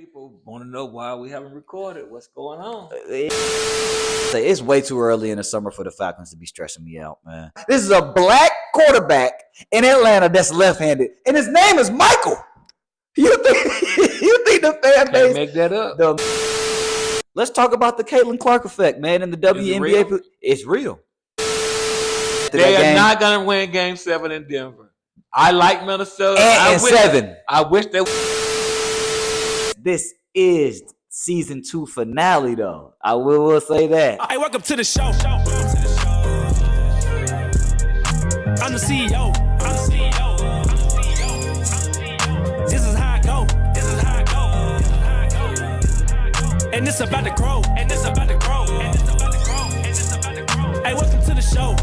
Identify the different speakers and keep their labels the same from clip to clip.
Speaker 1: People want to know why we haven't recorded. What's going on?
Speaker 2: It's way too early in the summer for the Falcons to be stressing me out, man. This is a black quarterback in Atlanta that's left-handed, and his name is Michael. You think the fan base
Speaker 1: Can't make that up?
Speaker 2: Let's talk about the Caitlin Clark effect, man, in the WNBA. It's real.
Speaker 1: They are not going to win Game 7 in Denver. I like Minnesota.
Speaker 2: And 7.
Speaker 1: I wish they.
Speaker 2: This is season 2 finale, though. I will say that.
Speaker 3: Hey, welcome to the show. I'm the CEO. This is how I go. And it's about to grow. Hey, welcome to the show.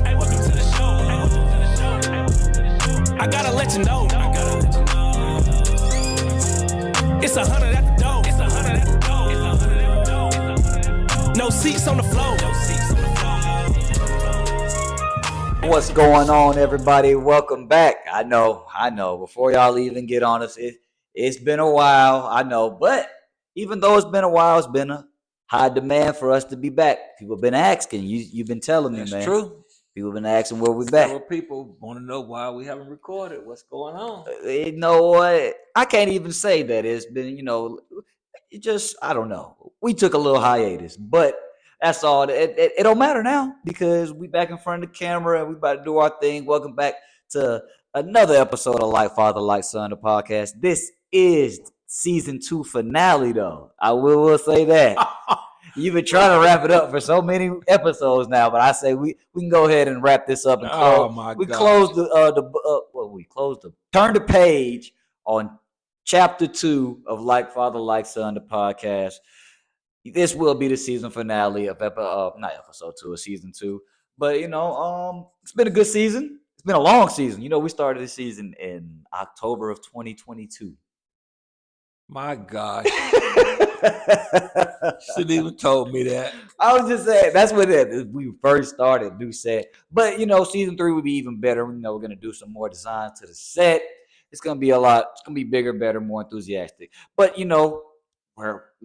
Speaker 3: I gotta let you know. It's 100 at the door. No seats on the floor.
Speaker 2: What's going on, everybody? Welcome back. I know. Before y'all even get on us, it's been a while. I know. But even though it's been a while, it's been a high demand for us to be back. People have been asking. You've been telling me, man.
Speaker 1: That's true.
Speaker 2: People have been asking where we're back.
Speaker 1: Several people want to know why we haven't recorded. What's going on?
Speaker 2: You know what? I can't even say that. It's been, it just, I don't know. We took a little hiatus, but that's all. It don't matter now because we back in front of the camera and we about to do our thing. Welcome back to another episode of Like Father, Like Son, the podcast. This is season 2 finale, though. I will say that. You've been trying to wrap it up for so many episodes now, but I say we can go ahead and wrap this up and close.
Speaker 1: Oh my God.
Speaker 2: We closed turn the page on chapter 2 of Like Father, Like Son, the podcast. This will be the season finale of not episode 2 of season 2. But it's been a good season. It's been a long season. We started this season in October of 2022.
Speaker 1: My God. Shouldn't even told me that.
Speaker 2: I was just saying that's what we first started. New set, but season 3 would be even better. We're gonna do some more designs to the set. It's gonna be a lot. It's gonna be bigger, better, more enthusiastic. But we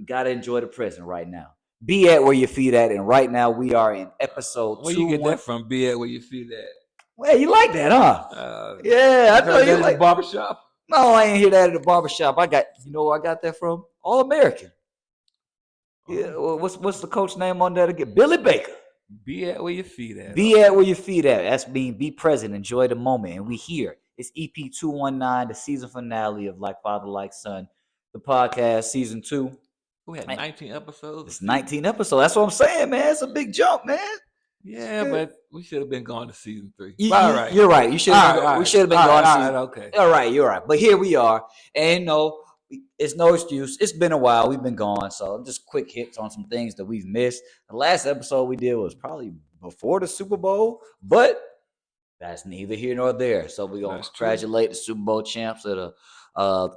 Speaker 2: gotta enjoy the present right now. Be at where your feet at, and right now we are in episode 2.
Speaker 1: Where you get that from? Be at where your feet at.
Speaker 2: Well, you like that, huh? Yeah, I know you like
Speaker 1: the barbershop.
Speaker 2: No, I ain't hear that at the barbershop. I got, where I got that from? All American. Yeah, well, what's the coach name on that again? Billy Baker.
Speaker 1: Be at where your feet at.
Speaker 2: Be at where your feet at. That's mean be present, enjoy the moment. And we here. It's EP 219, the season finale of Like Father, Like Son, the podcast, season 2.
Speaker 1: We had 19 episodes.
Speaker 2: It's 19 episodes. That's what I'm saying, man. It's a big jump, man.
Speaker 1: Yeah, but we should have been going to season 3.
Speaker 2: All right. You're right. We should have been going to season.
Speaker 1: Okay.
Speaker 2: All right, you're right. But here we are. And it's no excuse. It's been a while. We've been gone. So just quick hits on some things that we've missed. The last episode we did was probably before the Super Bowl, but that's neither here nor there. So we're going to congratulate the Super Bowl champs of the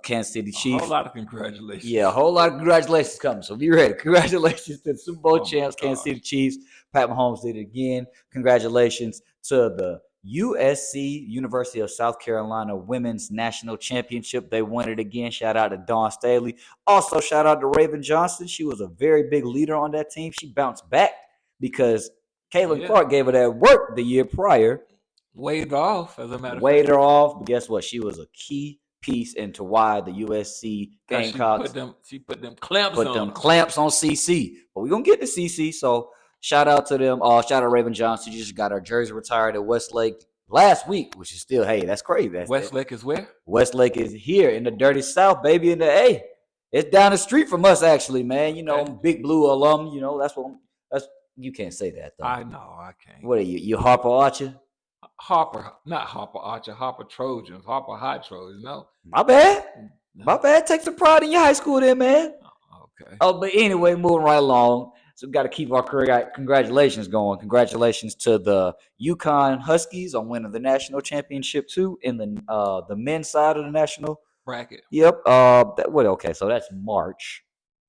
Speaker 2: Kansas City Chiefs.
Speaker 1: A whole lot of congratulations.
Speaker 2: Yeah, a whole lot of congratulations coming. So be ready. Congratulations to the Super Bowl champs, Kansas City Chiefs. Pat Mahomes did it again. Congratulations to the USC, University of South Carolina Women's National Championship. They won it again. Shout out to Dawn Staley. Also, shout out to Raven Johnson. She was a very big leader on that team. She bounced back because Caitlin Clark gave her that work the year prior.
Speaker 1: Waved her off, as a matter of fact.
Speaker 2: Waved her off, but guess what? She was a key piece into why the USC Gamecocks
Speaker 1: she put them clamps
Speaker 2: on CC. But we're gonna get to CC. So shout out to them. Shout out Raven Johnson. She just got her jersey retired at Westlake last week, which is still, hey, that's crazy.
Speaker 1: Westlake is where?
Speaker 2: Westlake is here in the dirty South, baby. In the A. It's down the street from us, actually, man. Big Blue alum. That's you can't say that though.
Speaker 1: I know, I can't.
Speaker 2: What are you? You Harper Archer?
Speaker 1: Not Harper Archer, Harper Trojans, Harper High Trojans, no.
Speaker 2: My bad. Take some pride in your high school there, man.
Speaker 1: Okay.
Speaker 2: But anyway, moving right along. So we got to keep our congratulations going. Congratulations to the UConn Huskies on winning the national championship too in the men's side of the national
Speaker 1: bracket.
Speaker 2: Yep. Okay, so that's March.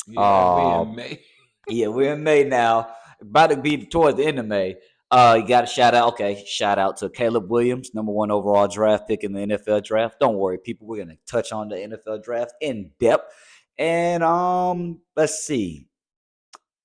Speaker 1: Yeah, we're in May.
Speaker 2: Yeah, we're in May now. About to be towards the end of May. You got to shout out to Caleb Williams, number 1 overall draft pick in the NFL draft. Don't worry, people. We're going to touch on the NFL draft in depth. And let's see.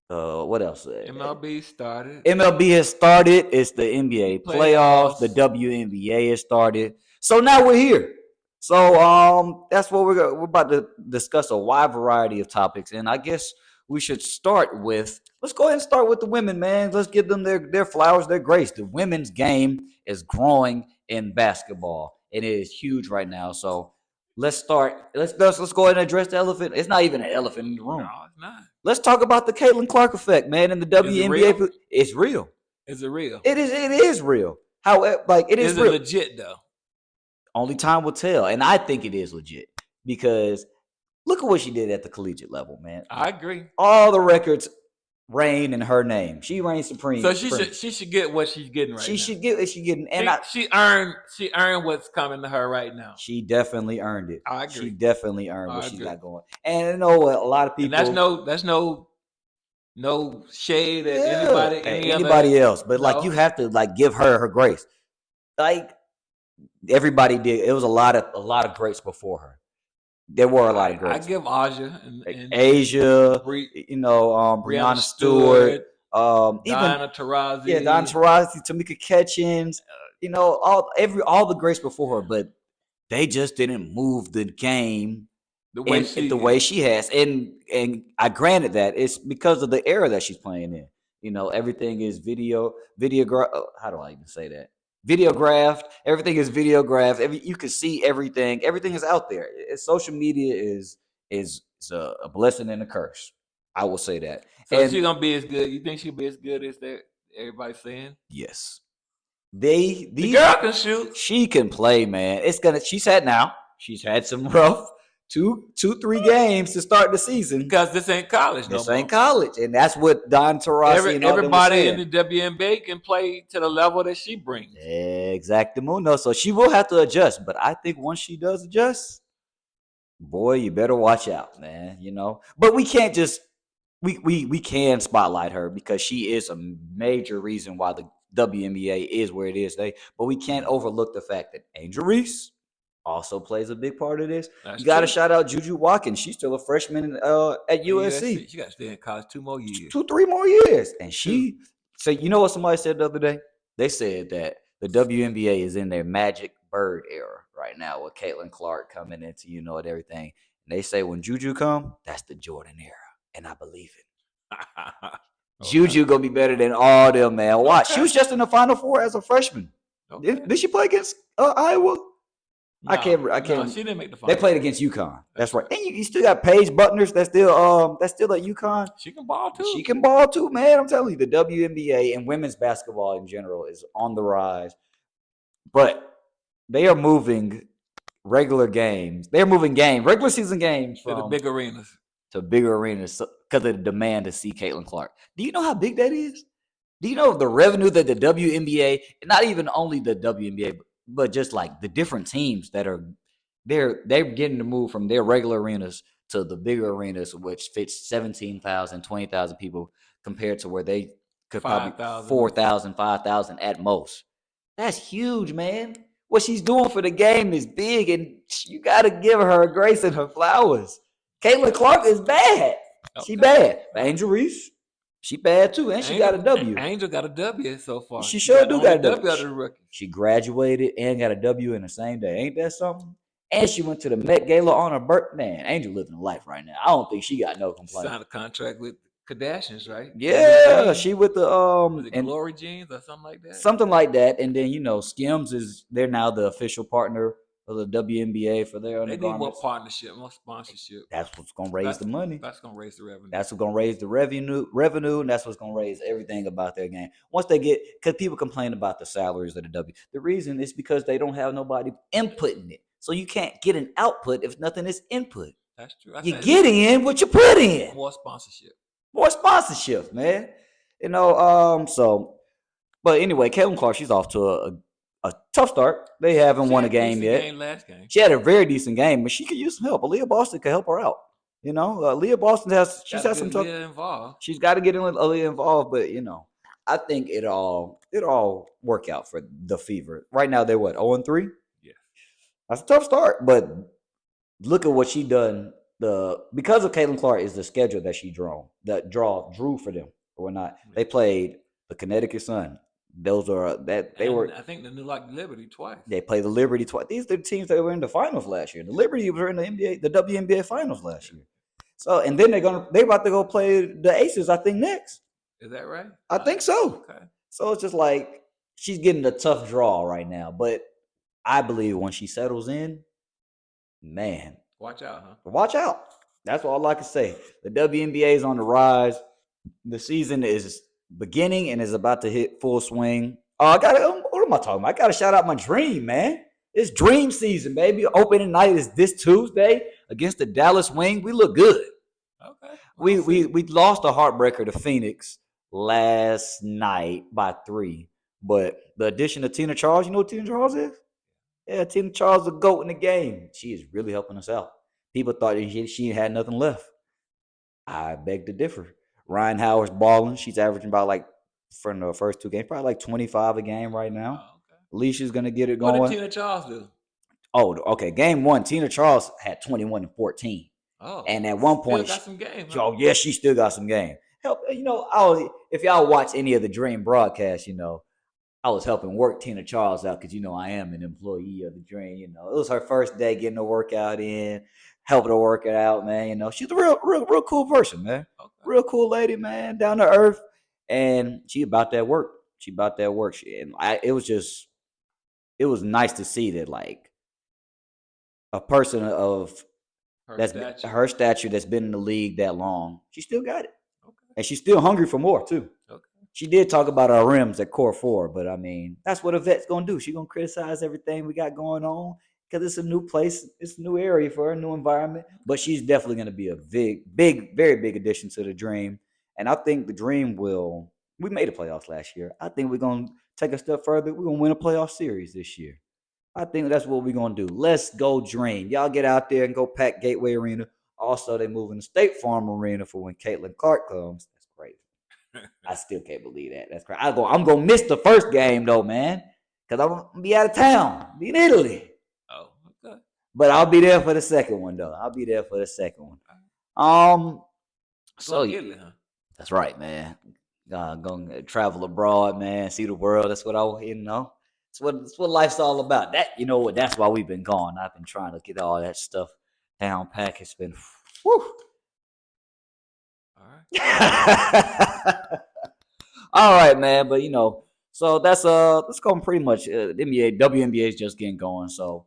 Speaker 2: What else?
Speaker 1: MLB started.
Speaker 2: MLB has started. It's the NBA playoffs. The WNBA has started. So now we're here. So that's what we're about to discuss a wide variety of topics, and I guess we should start with. Let's go ahead and start with the women, man. Let's give them their flowers, their grace. The women's game is growing in basketball. It is huge right now. So let's start. Let's go ahead and address the elephant. It's not even an elephant in the room.
Speaker 1: No, it's not.
Speaker 2: Let's talk about the Caitlin Clark effect, man, in the WNBA.
Speaker 1: Real?
Speaker 2: It's real.
Speaker 1: Is it real?
Speaker 2: It is real. However, it is real.
Speaker 1: Is it legit though?
Speaker 2: Only time will tell, and I think it is legit because look at what she did at the collegiate level, man.
Speaker 1: I agree.
Speaker 2: All the records reign in her name. She reigns supreme.
Speaker 1: So she should get what she's getting right now.
Speaker 2: She should get what she's getting, and
Speaker 1: she earned what's coming to her right now.
Speaker 2: She definitely earned it.
Speaker 1: I agree.
Speaker 2: She definitely earned what she's got going. And you know what? A lot of people.
Speaker 1: And that's no shade at
Speaker 2: anybody else, but like you have to like give her grace. Like everybody did. It was a lot of greats before her. There were a lot of greats.
Speaker 1: I give Aja and
Speaker 2: Asia, Brianna Stewart,
Speaker 1: Diana Taurasi.
Speaker 2: Yeah, Diana Taurasi, Tamika Catchings, all the greats before her, but they just didn't move the game the way she has. And I granted that it's because of the era that she's playing in. Everything is video. How do I even say that? Videographed. Everything is videographed. You can see everything. Everything is out there. Social media is a blessing and a curse. I will say that.
Speaker 1: So she's gonna be as good. You think she'll be as good as everybody's saying?
Speaker 2: Yes.
Speaker 1: The girl can shoot.
Speaker 2: She can play, man. She's had some rough 2-3 games to start the season
Speaker 1: because this ain't college.
Speaker 2: This ain't college, and that's what Don Taurasi and
Speaker 1: everybody in the WNBA can play to the level that she brings.
Speaker 2: Exactamundo. So she will have to adjust, but I think once she does adjust, boy, you better watch out, man. But we can't just we can spotlight her because she is a major reason why the WNBA is where it is today. But we can't overlook the fact that Angel Reese also plays a big part of this. You got to shout out Juju Watkins. She's still a freshman at USC.
Speaker 1: She got to stay in college 2 more years.
Speaker 2: 2-3 more years. And she said, you know what somebody said the other day? They said that the WNBA is in their magic bird era right now with Caitlin Clark coming into, and everything. And they say when Juju come, that's the Jordan era. And I believe it. Juju going to be better than all them, man. Watch. She was just in the Final Four as a freshman. Did she play against Iowa? No, I can't.
Speaker 1: No, she didn't make the final.
Speaker 2: They played against UConn. That's right. And you still got Paige Buckners. That's still at UConn.
Speaker 1: She can ball too.
Speaker 2: She can ball too, man. I'm telling you, the WNBA and women's basketball in general is on the rise. But they are moving regular season games
Speaker 1: to the big arenas.
Speaker 2: To bigger arenas because of the demand to see Caitlin Clark. Do you know how big that is? Do you know the revenue that the WNBA, not even only the WNBA, but just like the different teams that are they're getting to move from their regular arenas to the bigger arenas, which fits 17,000, 20,000 people compared to where they could
Speaker 1: 5,
Speaker 2: probably 4,000, 5,000 at most. That's huge, man. What she's doing for the game is big, and you got to give her grace and her flowers. Caitlin Clark is bad. Okay. She bad. Angel Reese, she bad too, and she got a W.
Speaker 1: Angel got a W so far.
Speaker 2: She sure do got a W. She graduated and got a W in the same day. Ain't that something? And she went to the Met Gala on her birthday. Man, Angel living a life right now. I don't think she got no complaints.
Speaker 1: Signed a contract with Kardashians, right?
Speaker 2: Yeah, she with the
Speaker 1: was it Glory Jeans or something like that.
Speaker 2: Something like that, and then Skims they're now the official partner of the WNBA for their undergarments.
Speaker 1: They need more partnership, more sponsorship.
Speaker 2: That's what's gonna raise the money.
Speaker 1: That's gonna raise the revenue.
Speaker 2: That's what's gonna raise the revenue, and that's what's gonna raise everything about their game. Once they get, because people complain about the salaries of the W. The reason is because they don't have nobody inputting it. So you can't get an output if nothing is input.
Speaker 1: That's true.
Speaker 2: You get in what you put in.
Speaker 1: More sponsorship.
Speaker 2: More sponsorship, man. But anyway, Caitlin Clark, she's off to a tough start. They haven't won a game yet. She had a very decent game, but she could use some help. Aaliyah Boston could help her out. Aaliyah Boston she's had some tough.
Speaker 1: Involved.
Speaker 2: She's got to get in with Aaliyah involved, but I think it all work out for the Fever. Right now they're what, 0-3?
Speaker 1: Yeah.
Speaker 2: That's a tough start, but look at what she done because of Caitlin Clark is the schedule that she drew for them or not. They played the Connecticut Sun. Those are that they were.
Speaker 1: I think they knew like Liberty twice.
Speaker 2: They played the Liberty twice. These are the teams that were in the finals last year. The Liberty were in the WNBA finals last year. So and then they're about to go play the Aces. I think next.
Speaker 1: Is that right?
Speaker 2: I think so.
Speaker 1: Okay.
Speaker 2: So it's just like she's getting a tough draw right now, but I believe when she settles in, man,
Speaker 1: watch out, huh?
Speaker 2: Watch out. That's all I can say. The WNBA is on the rise. The season is beginning and is about to hit full swing. What am I talking about? I got to shout out my dream, man. It's dream season, baby. Opening night is this Tuesday against the Dallas Wing. We look good.
Speaker 1: Okay.
Speaker 2: We lost a heartbreaker to Phoenix last night by 3. But the addition of Tina Charles, you know what Tina Charles is? Yeah, Tina Charles is a GOAT in the game. She is really helping us out. People thought she had nothing left. I beg to differ. Ryan Howard's balling. She's averaging about like for the first 2 games, probably like 25 a game right now.
Speaker 1: Oh, okay.
Speaker 2: Alicia's gonna get it going.
Speaker 1: What did Tina Charles do?
Speaker 2: Oh, okay. Game 1, Tina Charles had 21 and 14.
Speaker 1: Oh,
Speaker 2: and at one point,
Speaker 1: still got some game. Huh?
Speaker 2: Oh yeah, she still got some game. Help, if y'all watch any of the Dream broadcasts, I was helping work Tina Charles out because I am an employee of the Dream. It was her first day getting a workout in, helping her work it out, man. She's a real cool person, man. Okay. Real cool lady, man, down to earth, and she about that work. It was nice to see that, like, a person of her stature that's been in the league that long, she still got it, and she's still hungry for more too. Okay. She did talk about our rims at Core 4, but I mean, that's what a vet's gonna do. She's gonna criticize everything we got going on because it's a new place, it's a new area for her, a new environment. But she's definitely gonna be a very big addition to the Dream. And I think the Dream we made the playoffs last year. I think we're gonna take a step further. We're gonna win a playoff series this year. I think that's what we're gonna do. Let's go Dream. Y'all get out there and go pack Gateway Arena. Also, they moving the State Farm Arena for when Caitlin Clark comes. That's crazy. I still can't believe that. That's crazy. I'm gonna miss the first game though, man, because I'm gonna be out of town, be in Italy.
Speaker 1: Oh, okay.
Speaker 2: But I'll be there for the second one though. So
Speaker 1: Italy, huh?
Speaker 2: That's right, man. Gonna travel abroad, man. See the world. That's what It's what life's all about. That's why we've been gone. I've been trying to get all that stuff down pack. It's been whew. All right. All right, man. But so that's going pretty much the WNBA is just getting going. So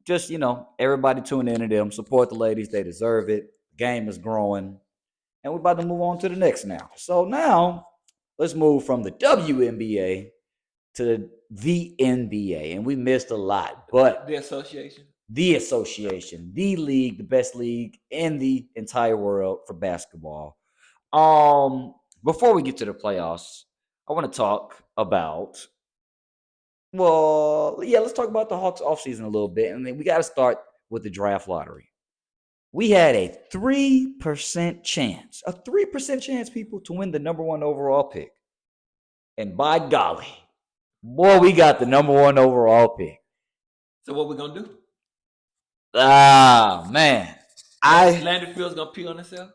Speaker 2: just everybody tune in to them, support the ladies, they deserve it. The game is growing, and we're about to move on to the next now. So now let's move from the WNBA to the NBA, and we missed a lot, but
Speaker 1: the association,
Speaker 2: the league, the best league in the entire world for basketball. Before we get to the playoffs, I want to talk about, let's talk about the Hawks offseason a little bit. And then we got to start with the draft lottery. We had a 3% chance, people, to win the number 1 overall pick. And by golly, boy, we got the number 1 overall pick.
Speaker 1: So what we going to do?
Speaker 2: Man.
Speaker 1: Landry Fields going to pee on himself?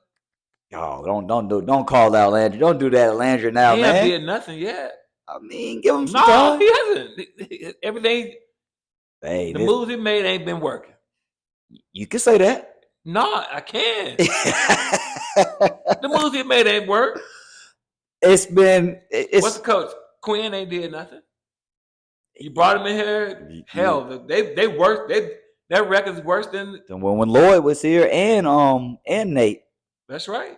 Speaker 2: Oh, don't call out Landry. Don't do that, Landry. Now,
Speaker 1: he
Speaker 2: man.
Speaker 1: He hasn't did nothing yet.
Speaker 2: I mean, give him some time.
Speaker 1: No, he hasn't. Everything.
Speaker 2: The
Speaker 1: moves he made ain't been working.
Speaker 2: You can say that.
Speaker 1: No, I can't. The moves he made ain't work.
Speaker 2: What's
Speaker 1: the coach? Quinn ain't did nothing. You brought him in here. Hell, they worse. Their record's worse than
Speaker 2: when Lloyd was here and Nate.
Speaker 1: That's right.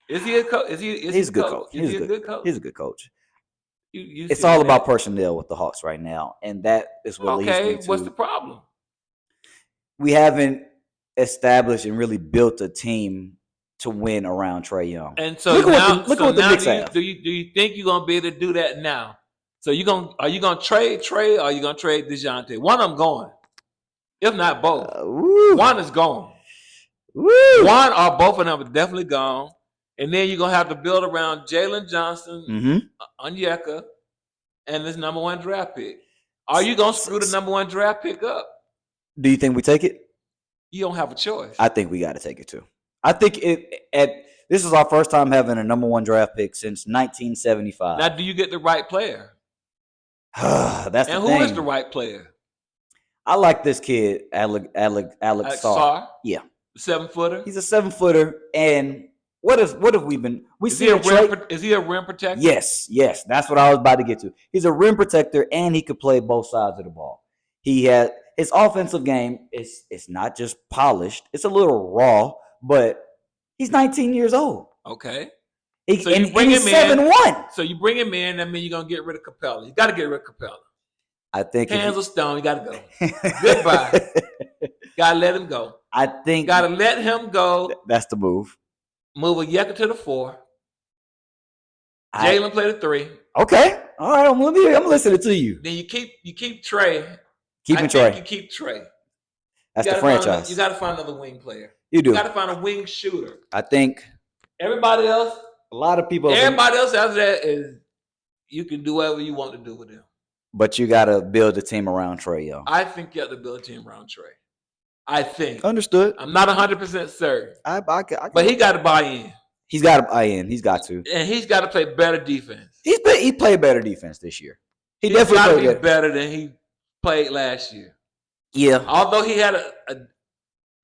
Speaker 1: Is he a coach?
Speaker 2: He's a good coach.
Speaker 1: He's a good coach.
Speaker 2: He's a good coach. It's all about personnel with the Hawks right now, and that is what leads me to.
Speaker 1: What's the problem?
Speaker 2: We haven't established and really built a team to win around Trae Young.
Speaker 1: And so look at what the Knicks have. Do you think you're gonna be able to do that now? So are you gonna trade Trae or are you gonna trade DeJounte? One of them going. If not both. One is gone. One or both of them are definitely gone. And then you're going to have to build around Jalen Johnson, Onyeka, and this number 1 draft pick. Are you going to screw the number 1 draft pick up?
Speaker 2: Do you think we take it?
Speaker 1: You don't have a choice.
Speaker 2: I think we got to take it too. I think this is our first time having a number 1 draft pick since 1975.
Speaker 1: Now, do you get the right player?
Speaker 2: That's the thing.
Speaker 1: And who is the right player?
Speaker 2: I like this kid, Alex Sarr. Yeah,
Speaker 1: 7-footer.
Speaker 2: He's a 7-footer, and what have we been?
Speaker 1: Is he a rim protector?
Speaker 2: Yes. That's what I was about to get to. He's a rim protector, and he could play both sides of the ball. He has his offensive game. It's not just polished. It's a little raw, but he's 19 years old.
Speaker 1: Okay.
Speaker 2: So you bring him in. 7'1".
Speaker 1: So you bring him in. That means you're gonna get rid of Capella. You got to get rid of Capella.
Speaker 2: I think
Speaker 1: hands of stone. You got to go. Goodbye. Got to let him go.
Speaker 2: I think
Speaker 1: got to let him go.
Speaker 2: That's the move.
Speaker 1: Move Onyeka to the 4. Jalen play the 3.
Speaker 2: Okay. All right. I'm listening to you.
Speaker 1: Then you keep Trey.
Speaker 2: Keeping Trey.
Speaker 1: You keep Trey.
Speaker 2: That's the franchise.
Speaker 1: You got to find another wing player.
Speaker 2: You do.
Speaker 1: You got to find a wing shooter.
Speaker 2: I think
Speaker 1: everybody else.
Speaker 2: A lot of people.
Speaker 1: Everybody else after that is you can do whatever you want to do with them.
Speaker 2: But you got to build a team around Trey, yo.
Speaker 1: I think you have to build a team around Trey. I think.
Speaker 2: Understood.
Speaker 1: I'm not 100% certain.
Speaker 2: But
Speaker 1: he got to buy in.
Speaker 2: He's got to buy in. He's got to.
Speaker 1: And he's got to play better defense.
Speaker 2: He played better defense this year. He
Speaker 1: definitely
Speaker 2: got to
Speaker 1: be better than he played last year.
Speaker 2: Yeah.
Speaker 1: Although he had an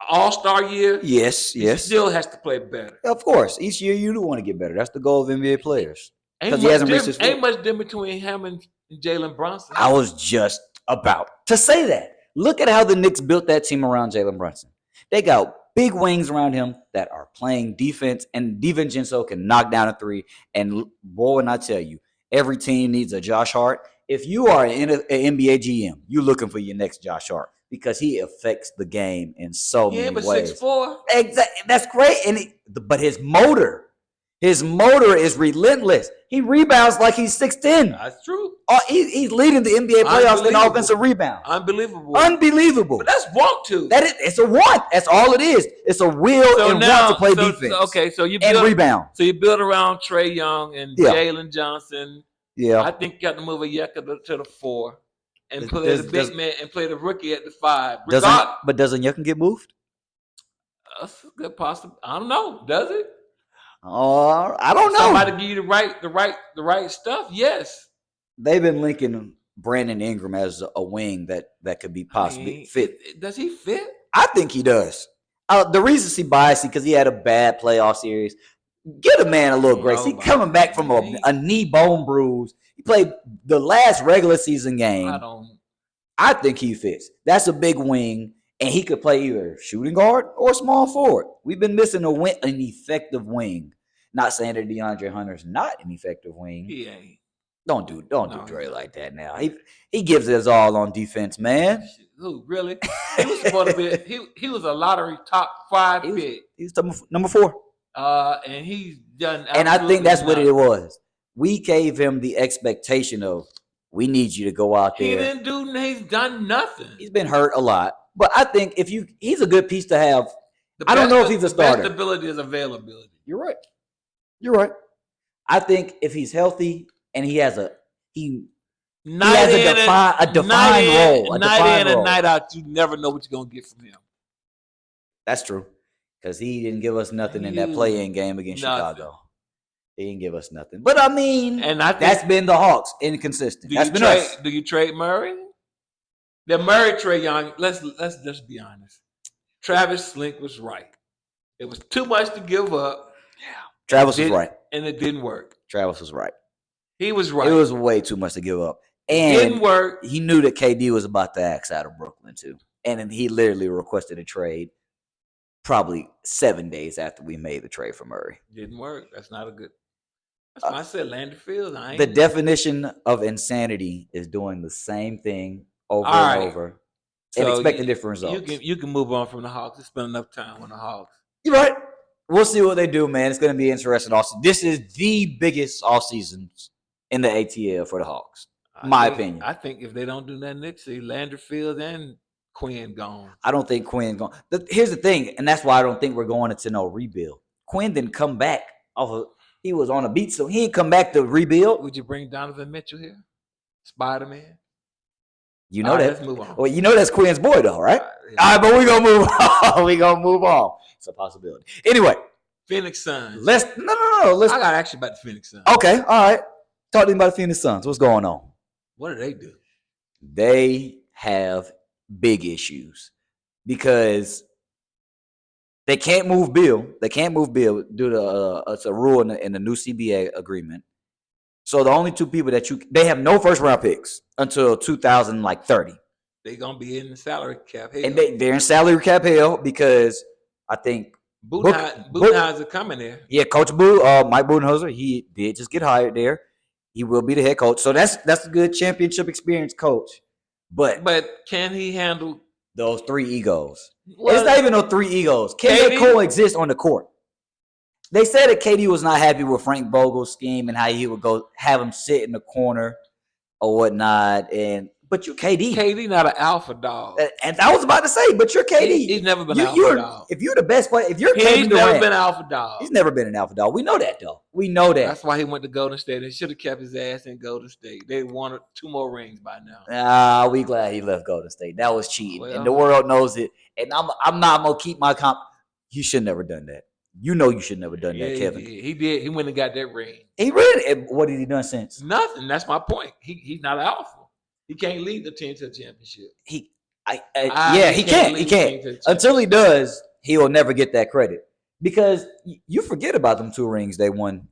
Speaker 1: all-star year.
Speaker 2: Yes.
Speaker 1: He still has to play better.
Speaker 2: Of course. Each year you do want to get better. That's the goal of NBA players.
Speaker 1: Because he hasn't reached his ain't much difference between him and Jalen Brunson.
Speaker 2: I was just about to say that. Look at how the Knicks built that team around Jalen Brunson. They got big wings around him that are playing defense, and DiVincenzo can knock down a 3. And boy, when I tell you, every team needs a Josh Hart. If you are an NBA GM, you're looking for your next Josh Hart because he affects the game in so many ways.
Speaker 1: 6'4".
Speaker 2: Exactly. That's great. But his motor is relentless. He rebounds like he's 6'10".
Speaker 1: That's true.
Speaker 2: He's leading the NBA playoffs in offensive rebound.
Speaker 1: Unbelievable. But that's want to.
Speaker 2: It's a want. That's all it is. It's a will want to play defense.
Speaker 1: So you
Speaker 2: build rebound.
Speaker 1: So you build around Trae Young and Jalen Johnson.
Speaker 2: Yeah.
Speaker 1: I think you got to move Onyeka to the 4 and play the big man and play the rookie at the 5.
Speaker 2: But doesn't Onyeka get moved?
Speaker 1: That's a good possibility. I don't know. Does it?
Speaker 2: I don't know.
Speaker 1: Somebody give you the right stuff. Yes.
Speaker 2: They've been linking Brandon Ingram as a wing that could be possibly fit.
Speaker 1: Does he fit?
Speaker 2: I think he does. The recency bias because he had a bad playoff series. Get a man a little grace. He coming back from a knee bone bruise. He played the last regular season game. I think he fits. That's a big wing. And he could play either shooting guard or small forward. We've been missing an effective wing. Not saying that DeAndre Hunter's not an effective wing.
Speaker 1: He ain't.
Speaker 2: Don't do Dre like that now. He gives us all on defense, man.
Speaker 1: Who really? He was supposed to be. He was a lottery top 5 pick.
Speaker 2: He was number 4.
Speaker 1: And he's done.
Speaker 2: And I think that's what it was. We gave him the expectation of we need you to go out there.
Speaker 1: He didn't do. He's done nothing.
Speaker 2: He's been hurt a lot. But I think he's a good piece to have. I don't know if he's a starter.
Speaker 1: Best ability is availability.
Speaker 2: You're right. I think if he's healthy and he has a defined role.
Speaker 1: Night in and night out, you never know what you're gonna get from him.
Speaker 2: That's true. Because he didn't give us nothing in that play-in game against Chicago. He didn't give us nothing. But I mean, that's been the Hawks inconsistent. That's been us.
Speaker 1: Do you trade Murray? The Murray trade, Young. Let's just be honest. Travis Slink was right. It was too much to give up.
Speaker 2: Yeah, Travis was right,
Speaker 1: and it didn't work.
Speaker 2: Travis was right.
Speaker 1: He was right.
Speaker 2: It was way too much to give up, and
Speaker 1: it didn't work.
Speaker 2: He knew that KD was about to axe out of Brooklyn too, and then he literally requested a trade. Probably 7 days after we made the trade for Murray.
Speaker 1: Didn't work. That's not a good. That's why I said Landry Fields.
Speaker 2: The definition of insanity is doing the same thing over and over and expecting different results.
Speaker 1: You can move on from the Hawks. You spend enough time on the Hawks.
Speaker 2: You're right. We'll see what they do, man. It's going to be interesting. This is the biggest offseason in the ATL for the Hawks. My opinion.
Speaker 1: I think if they don't do nothing next year, Landry Fields and Quinn gone.
Speaker 2: I don't think Quinn gone. Here's the thing, and that's why I don't think we're going into no rebuild. Quinn didn't come back he was on a beat, so he didn't come back to rebuild.
Speaker 1: Would you bring Donovan Mitchell here? Spider-Man?
Speaker 2: You know that.
Speaker 1: Let's move on.
Speaker 2: Well, you know that's Quinn's boy, though, right? All right, but we're going to move on. We're going to move on. It's a possibility. Anyway.
Speaker 1: Phoenix Suns.
Speaker 2: No.
Speaker 1: I got actually about the Phoenix Suns.
Speaker 2: Okay, all right. Talk to me about the Phoenix Suns. What's going on?
Speaker 1: What do they do?
Speaker 2: They have big issues because they can't move Bill. They can't move Bill due to it's a rule in the new CBA agreement. So the only two people they have no first round picks until 2030.
Speaker 1: They're gonna be in the salary cap hell.
Speaker 2: And they're in salary cap hell because I think
Speaker 1: Budenholzer coming there.
Speaker 2: Yeah, Coach Mike Budenholzer, he did just get hired there. He will be the head coach. So that's a good championship experience coach. But
Speaker 1: can he handle
Speaker 2: those three egos? Well, it's not even those three egos. Can they coexist on the court? They said that KD was not happy with Frank Vogel's scheme and how he would go have him sit in the corner or whatnot. But you're KD.
Speaker 1: KD not an alpha dog.
Speaker 2: And I was about to say, but you're KD.
Speaker 1: He's never been an alpha dog.
Speaker 2: If you're the best player, if you're Kevin Durant,
Speaker 1: never been an alpha dog.
Speaker 2: He's never been an alpha dog. We know that, though. We know that.
Speaker 1: That's why he went to Golden State. They should have kept his ass in Golden State. They wanted 2 more rings by now.
Speaker 2: We glad he left Golden State. That was cheating. And the world knows it. And I'm not going to keep my comp. You should never done that. You know you should never done that, Kevin.
Speaker 1: He did. He went and got that ring.
Speaker 2: He really. What has he done since?
Speaker 1: Nothing. That's my point. He's not an alpha. He can't lead the team to a championship.
Speaker 2: He can't. He can't. Until he does, he will never get that credit. Because you forget about them 2 rings they won.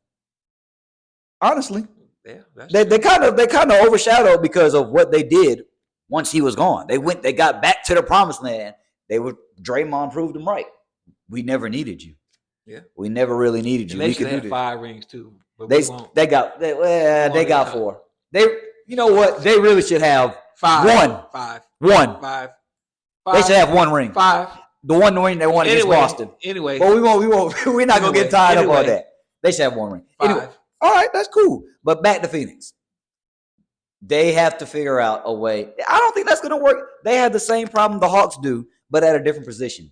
Speaker 2: Honestly.
Speaker 1: Yeah,
Speaker 2: they kind of overshadowed because of what they did once he was gone. They got back to the promised land. Draymond proved them right. We never needed you.
Speaker 1: Yeah.
Speaker 2: We never really needed you.
Speaker 1: They should have 5 rings too. But
Speaker 2: they got 4. You know what? They really should have
Speaker 1: 5.
Speaker 2: 1.
Speaker 1: 5.
Speaker 2: They should have 1 ring.
Speaker 1: 5.
Speaker 2: The one ring they won against Boston.
Speaker 1: Anyway.
Speaker 2: But we won't. We're not going to get tied up on that. They should have 1 ring.
Speaker 1: 5.
Speaker 2: Anyway, all right, that's cool. But back to Phoenix. They have to figure out a way. I don't think that's going to work. They have the same problem the Hawks do, but at a different position.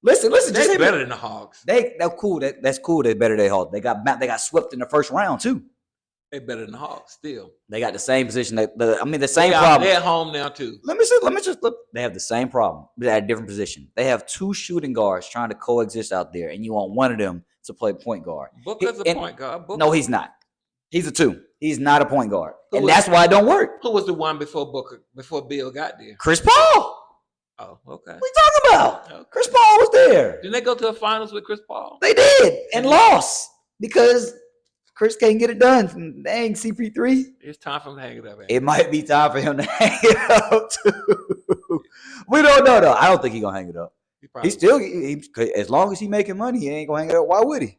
Speaker 2: Listen.
Speaker 1: They're better than the Hawks.
Speaker 2: They're cool. That's cool. They're better than the Hawks. They got swept in the first round too.
Speaker 1: They're better than the Hawks still.
Speaker 2: They got the same position. The same problem.
Speaker 1: They're at home now too.
Speaker 2: Let me just look. They have the same problem, but at a different position. They have 2 shooting guards trying to coexist out there, and you want one of them to play point guard.
Speaker 1: Booker's a point guard.
Speaker 2: No, he's not. He's a 2. He's not a point guard, and that's why it don't work.
Speaker 1: Who was the one before Booker? Before Bill got there?
Speaker 2: Chris Paul.
Speaker 1: Oh, okay.
Speaker 2: What are you talking about? Okay. Chris Paul was there.
Speaker 1: Didn't they go to the finals with Chris Paul?
Speaker 2: They did and lost because Chris can't get it done. Dang, CP3.
Speaker 1: It's time for him to hang it up.
Speaker 2: It might be time for him to hang it up too. We don't know though. I don't think he's gonna hang it up. As long as he's making money, he ain't gonna hang it up. Why would he?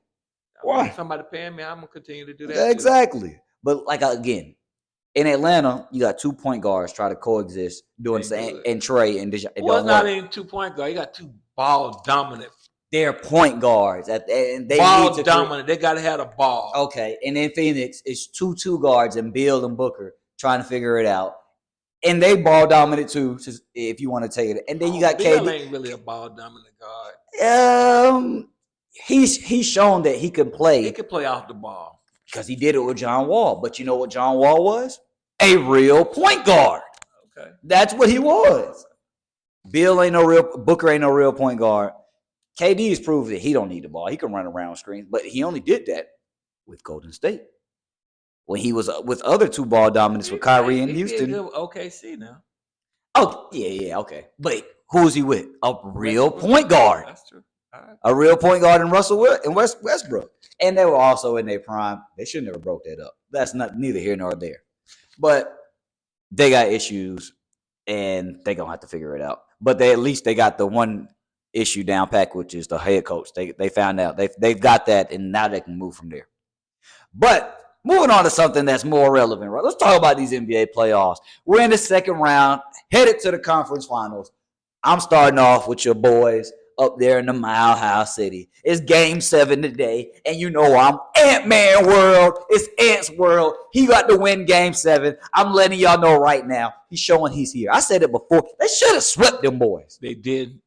Speaker 2: Why?
Speaker 1: If somebody paying me, I'm gonna continue to do that.
Speaker 2: Exactly. Too. But again, in Atlanta, you got 2 point guards try to coexist doing and Trey and Dijon.
Speaker 1: Well, it's not even 2 point guard. You got 2 ball dominant.
Speaker 2: They're point guards, and they
Speaker 1: ball dominant. They gotta have a ball.
Speaker 2: Okay, and then Phoenix is 2 guards and Bill and Booker trying to figure it out, and they ball dominant too. If you want to take it, and then you got
Speaker 1: Bill
Speaker 2: KD.
Speaker 1: Ain't really a ball dominant guard.
Speaker 2: He's shown that he can play.
Speaker 1: He can play off the ball.
Speaker 2: Because he did it with John Wall. But you know what John Wall was? A real point guard.
Speaker 1: Okay.
Speaker 2: That's what he was. Booker ain't no real point guard. KD has proved that he don't need the ball. He can run around screens. But he only did that with Golden State. When he was with other 2 ball dominants with Kyrie and Houston.
Speaker 1: OKC now.
Speaker 2: Oh, yeah, okay. But who is he with? A real point guard.
Speaker 1: That's true. Right.
Speaker 2: A real point guard in Westbrook. And they were also in their prime. They should never broke that up. That's neither here nor there. But they got issues, and they're going to have to figure it out. But at least they got the one issue down pat, which is the head coach. They found out. They've got that, and now they can move from there. But moving on to something that's more relevant, right? Let's talk about these NBA playoffs. We're in the second round, headed to the conference finals. I'm starting off with your boys up there in the Mile High City. It's Game 7 today, and you know I'm Ant-Man world. It's Ant's world. He got to win Game 7. I'm letting y'all know right now. He's showing he's here. I said it before. They should have swept them boys.
Speaker 1: They did.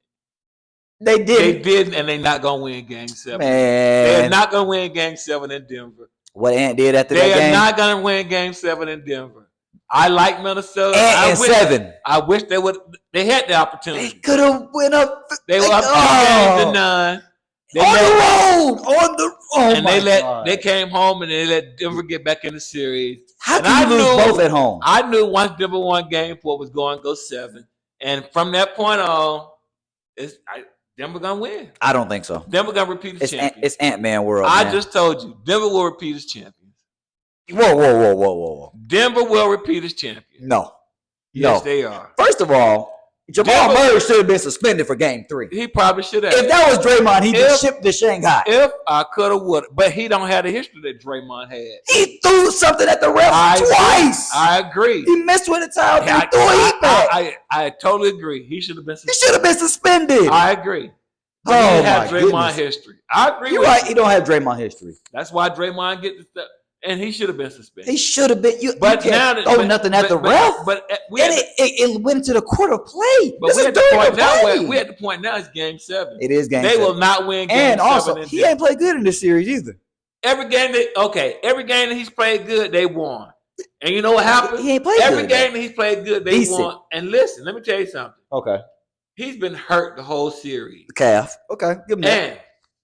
Speaker 2: They did,
Speaker 1: and they're not going to win Game 7.
Speaker 2: Man.
Speaker 1: They're not going to win Game 7 in Denver.
Speaker 2: What Ant did after that game?
Speaker 1: They are not going to win Game 7 in Denver. I like Minnesota.
Speaker 2: And 7.
Speaker 1: I wish they would. They had the opportunity.
Speaker 2: They could have went up.
Speaker 1: They were up 2 games to 9. They came home and they let Denver get back in the series.
Speaker 2: How can you lose both at home?
Speaker 1: I knew once Denver won game 4 was going to go 7. And from that point on, Denver going to win.
Speaker 2: I don't think so.
Speaker 1: Denver going to repeat as champions.
Speaker 2: It's Ant-Man world.
Speaker 1: I just told you. Denver will repeat as champions.
Speaker 2: Whoa.
Speaker 1: Denver will repeat as champions.
Speaker 2: No.
Speaker 1: Yes, they are.
Speaker 2: First of all, Jamal Murray should have been suspended for game 3.
Speaker 1: He probably should have.
Speaker 2: If that was Draymond, he'd been shipped to Shanghai.
Speaker 1: If I could have, would have. But he don't have the history that Draymond had.
Speaker 2: He threw something at the ref twice.
Speaker 1: I agree.
Speaker 2: He missed with a towel and threw a heat back.
Speaker 1: I totally agree. He should have been suspended.
Speaker 2: He should have been suspended.
Speaker 1: I agree. But he didn't have Draymond history. I agree.
Speaker 2: You're right. He don't have Draymond history.
Speaker 1: That's why Draymond get the stuff. And he should have been suspended.
Speaker 2: He should have been.
Speaker 1: But
Speaker 2: you
Speaker 1: now
Speaker 2: can't throw nothing at the ref.
Speaker 1: But
Speaker 2: it went into the quarter play.
Speaker 1: But we at the point now it's game 7.
Speaker 2: It is game 7.
Speaker 1: They will not win game 7.
Speaker 2: And also, he ain't played good in this series either.
Speaker 1: Every game that he's played good, they won. And you know what happened?
Speaker 2: He ain't played good.
Speaker 1: Every game that he's played good, they won. And listen, let me tell you something.
Speaker 2: Okay.
Speaker 1: He's been hurt the whole series.
Speaker 2: The calf. Okay. Give him that.
Speaker 1: And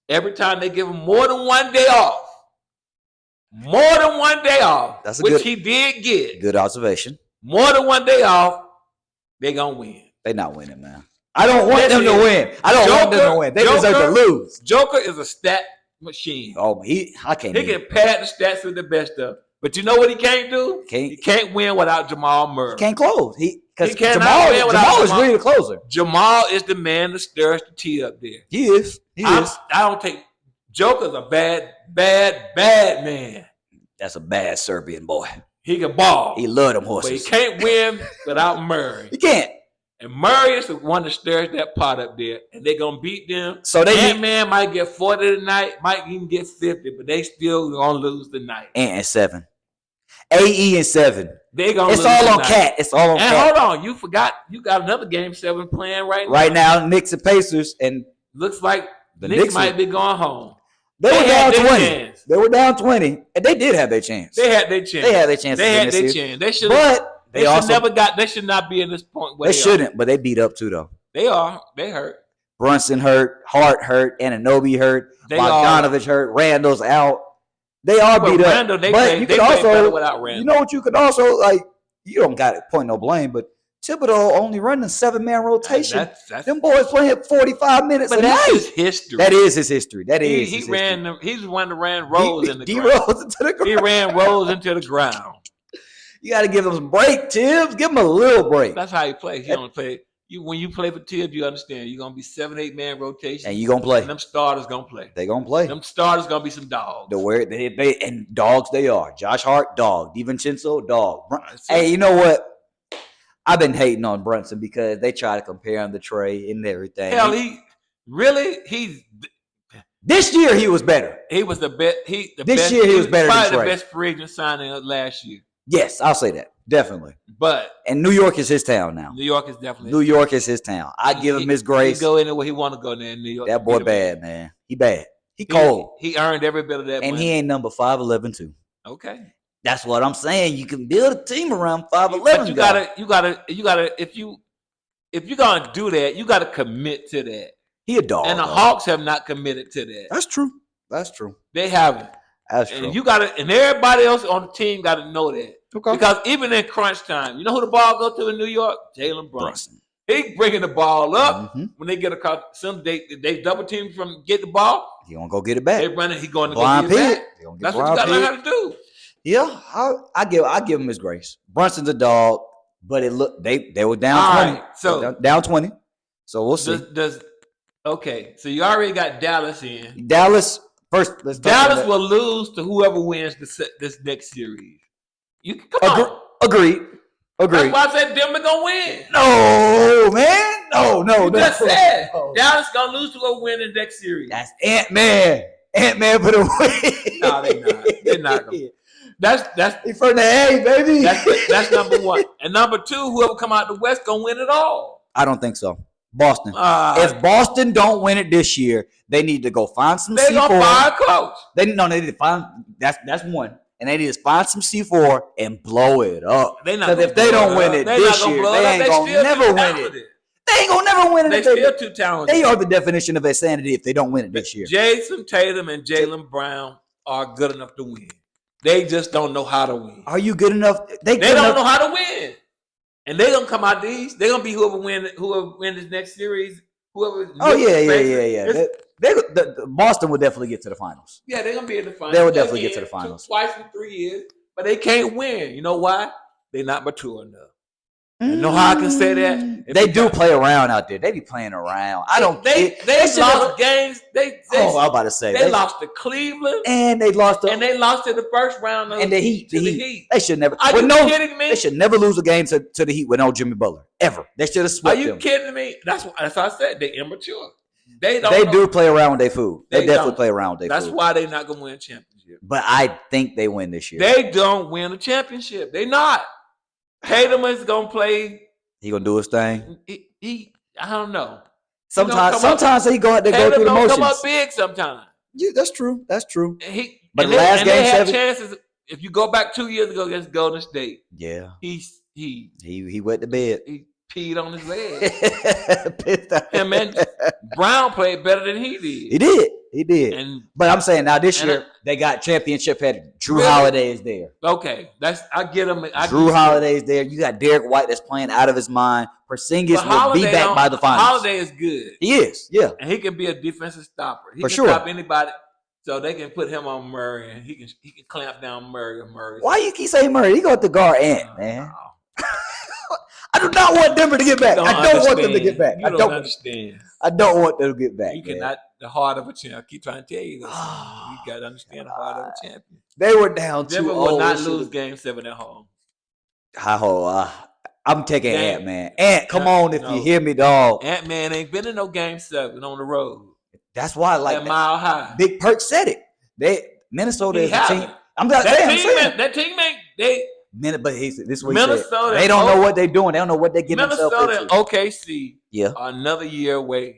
Speaker 1: every time they give him more than 1 day off, which he did get.
Speaker 2: Good observation.
Speaker 1: More than 1 day off, they gonna win.
Speaker 2: They not winning, man. I don't want them to win. I don't want them to win. They deserve to lose.
Speaker 1: Joker is a stat machine.
Speaker 2: Oh, he can
Speaker 1: pad the stats with the best of. But you know what he can't do? He can't win without Jamal Murray.
Speaker 2: He can't close. Because
Speaker 1: Jamal
Speaker 2: is really the closer.
Speaker 1: Jamal is the man that stirs the tea up there.
Speaker 2: He is.
Speaker 1: I don't think Joker's a bad man.
Speaker 2: That's a bad Serbian boy.
Speaker 1: He can ball.
Speaker 2: He love them horses.
Speaker 1: But he can't win without Murray.
Speaker 2: He can't.
Speaker 1: And Murray is the one that stirs that pot up there. And they're going to beat them.
Speaker 2: So
Speaker 1: Ant-Man might get 40 tonight, might even get 50, but they still going to lose tonight.
Speaker 2: And 7. AE and 7.
Speaker 1: They gonna
Speaker 2: it's all on Cat. It's all on Cat.
Speaker 1: And hold on, you forgot you got another game 7 playing right now.
Speaker 2: Right now, Knicks and Pacers, and
Speaker 1: looks like the Knicks might be going home.
Speaker 2: They were down 20. They were down 20, and they did have their chance.
Speaker 1: They had their chance. They should. But they should not be in this point.
Speaker 2: They shouldn't, but they beat up too though.
Speaker 1: They are. They hurt.
Speaker 2: Brunson hurt. Hart hurt. Anunoby hurt. Bogdanovich hurt. Randall's out. They are beat
Speaker 1: Randall,
Speaker 2: up. But you could also,
Speaker 1: without Randall.
Speaker 2: you know what you could also, like, you don't got to point no blame, but Thibodeau only running 7-man rotation. Them boys playing 45 minutes a night.
Speaker 1: That's his history.
Speaker 2: That is his history.
Speaker 1: He's the one that ran Rose in the ground.
Speaker 2: Rose into the ground.
Speaker 1: He ran Rose into the ground.
Speaker 2: You got to give him some break, Tibbs. Give him a little break.
Speaker 1: That's how he plays. He don't play. When you play for Tibbs, you understand. You're going to be 7-8-man rotation.
Speaker 2: And you're going to play.
Speaker 1: And them starters going to play.
Speaker 2: They going to play.
Speaker 1: Them starters going to be some dogs.
Speaker 2: And dogs they are. Josh Hart, dog. DiVincenzo, dog. Hey, you know what? I've been hating on Brunson because they try to compare him to Trey and everything.
Speaker 1: Hell,
Speaker 2: this year he was better.
Speaker 1: He was the best.
Speaker 2: This year he was better than Trey.
Speaker 1: Probably the best free agent signing of last year.
Speaker 2: Yes, I'll say that. Definitely. And New York is his town now.
Speaker 1: New York is definitely.
Speaker 2: New York is his town. I give him his grace.
Speaker 1: He go anywhere he want to go there in New York.
Speaker 2: That boy bad, man. He bad. He cold.
Speaker 1: He earned every bit of that.
Speaker 2: And
Speaker 1: money.
Speaker 2: he ain't number 5'11" too.
Speaker 1: Okay.
Speaker 2: That's what I'm saying. You can build a team around 5'11".
Speaker 1: But you gotta. If you're gonna do that, you gotta commit to that.
Speaker 2: He a dog.
Speaker 1: And the Hawks have not committed to that.
Speaker 2: That's true.
Speaker 1: They haven't.
Speaker 2: That's true.
Speaker 1: And you gotta, and everybody else on the team gotta know that.
Speaker 2: Okay.
Speaker 1: Because even in crunch time, you know who the ball go to in New York? Jalen Brunson. He bringing the ball up when they get a some they double team from get the ball.
Speaker 2: He gonna go get it back.
Speaker 1: They running. He going to
Speaker 2: blind
Speaker 1: go get it
Speaker 2: back.
Speaker 1: That's what you gotta learn how to do.
Speaker 2: Yeah, I give him his grace. Brunson's a dog, but it looked they were down 20.
Speaker 1: Right, so
Speaker 2: down 20. So we'll see.
Speaker 1: Okay, so you already got Dallas in.
Speaker 2: Dallas first.
Speaker 1: Dallas will lose to whoever wins this next series. You come on.
Speaker 2: Agreed.
Speaker 1: That's why I said Denver gonna win.
Speaker 2: No, man. No.
Speaker 1: You just said Dallas gonna lose to whoever win the next series.
Speaker 2: That's Ant-Man. Ant-Man for the win.
Speaker 1: No, they not. They're not gonna. That's
Speaker 2: for the A, baby.
Speaker 1: That's number one. And number two, whoever come out the West gonna win it all.
Speaker 2: I don't think so. Boston. If Boston don't win it this year, they need to go find some.
Speaker 1: They gonna fire a coach.
Speaker 2: They need to find. That's one. and they need to find some C4 and blow it up.
Speaker 1: Because
Speaker 2: if they don't win it this year, they ain't gonna never win it. They ain't gonna never win it.
Speaker 1: They still too talented.
Speaker 2: They are the definition of insanity if they don't win it this year.
Speaker 1: Jason Tatum and Jaylen Brown are good enough to win. They just don't know how to win.
Speaker 2: Are you good enough? They
Speaker 1: don't know how to win. And they're gonna come out these. They're gonna be whoever win this next series. Whoever.
Speaker 2: Oh yeah. Boston will definitely get to the finals.
Speaker 1: Yeah, they're gonna be in the finals.
Speaker 2: They will definitely get to the finals
Speaker 1: twice in 3 years, but they can't win. You know why? They're not mature enough. You know how I can say that?
Speaker 2: They do play around out there. They be playing around.
Speaker 1: They lost games. I'm
Speaker 2: about to say
Speaker 1: they lost to Cleveland
Speaker 2: and they lost to
Speaker 1: the first round
Speaker 2: and the Heat. The Heat. They should never.
Speaker 1: Are you kidding me?
Speaker 2: They should never lose a game to the Heat with no Jimmy Butler ever. They should have swept them.
Speaker 1: Are you kidding me? That's what I said. They're immature. They
Speaker 2: do play around with their food. They definitely play around with their food.
Speaker 1: That's why they're not gonna win a championship.
Speaker 2: But I think they win this year.
Speaker 1: They don't win a championship. They not. Tatum is gonna play.
Speaker 2: He gonna do his thing.
Speaker 1: I don't know.
Speaker 2: Sometimes he go through the motions.
Speaker 1: Come up big sometimes.
Speaker 2: Yeah, that's true. That's true.
Speaker 1: But last game, they had chances. If you go back 2 years ago against Golden State,
Speaker 2: yeah,
Speaker 1: he
Speaker 2: wet the bed.
Speaker 1: He peed on his leg. Him and Brown played better than he did.
Speaker 2: He did. But I'm saying now this year they got championship head. Drew Holiday is there.
Speaker 1: Okay, I get him.
Speaker 2: Drew Holiday is there. You got Derek White that's playing out of his mind. Porzingis will be back by the finals.
Speaker 1: Holiday is good.
Speaker 2: He is, yeah,
Speaker 1: and he can be a defensive stopper. He
Speaker 2: can
Speaker 1: stop anybody. So they can put him on Murray, and he can clamp down Murray.
Speaker 2: Why you keep saying Murray? He got to guard Ant, man. I do not want Denver to get back. I don't want them to get back.
Speaker 1: I don't understand.
Speaker 2: I don't want them to get back.
Speaker 1: You cannot. The heart of a champion. I keep trying to tell you this. You got to understand the heart of a champion.
Speaker 2: They were down 2-0.
Speaker 1: Denver will not lose Game 7 at home.
Speaker 2: I'm taking Ant-Man. Ant, come on if you hear me, dog.
Speaker 1: Ant-Man ain't been in no Game 7 on the road.
Speaker 2: That's why I like
Speaker 1: that Mile High.
Speaker 2: Big Perk said it. Minnesota is a team. That team ain't. But this is what he said. They don't know what they're doing. They don't know what they're getting themselves into.
Speaker 1: Minnesota and OKC are another year away.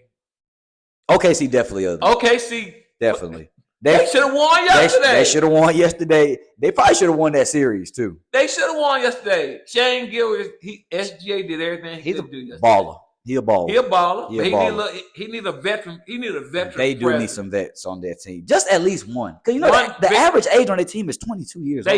Speaker 2: OKC definitely is.
Speaker 1: OKC.
Speaker 2: Definitely.
Speaker 1: They should have won yesterday.
Speaker 2: They should have won yesterday. They probably should have won that series, too.
Speaker 1: They should have won yesterday. Shane Gillis, SGA did everything he could do yesterday.
Speaker 2: Baller. He a baller.
Speaker 1: He need a veteran. He need a veteran.
Speaker 2: They do need some vets on their team. Just at least one. Because the average age on their team is 22 years old.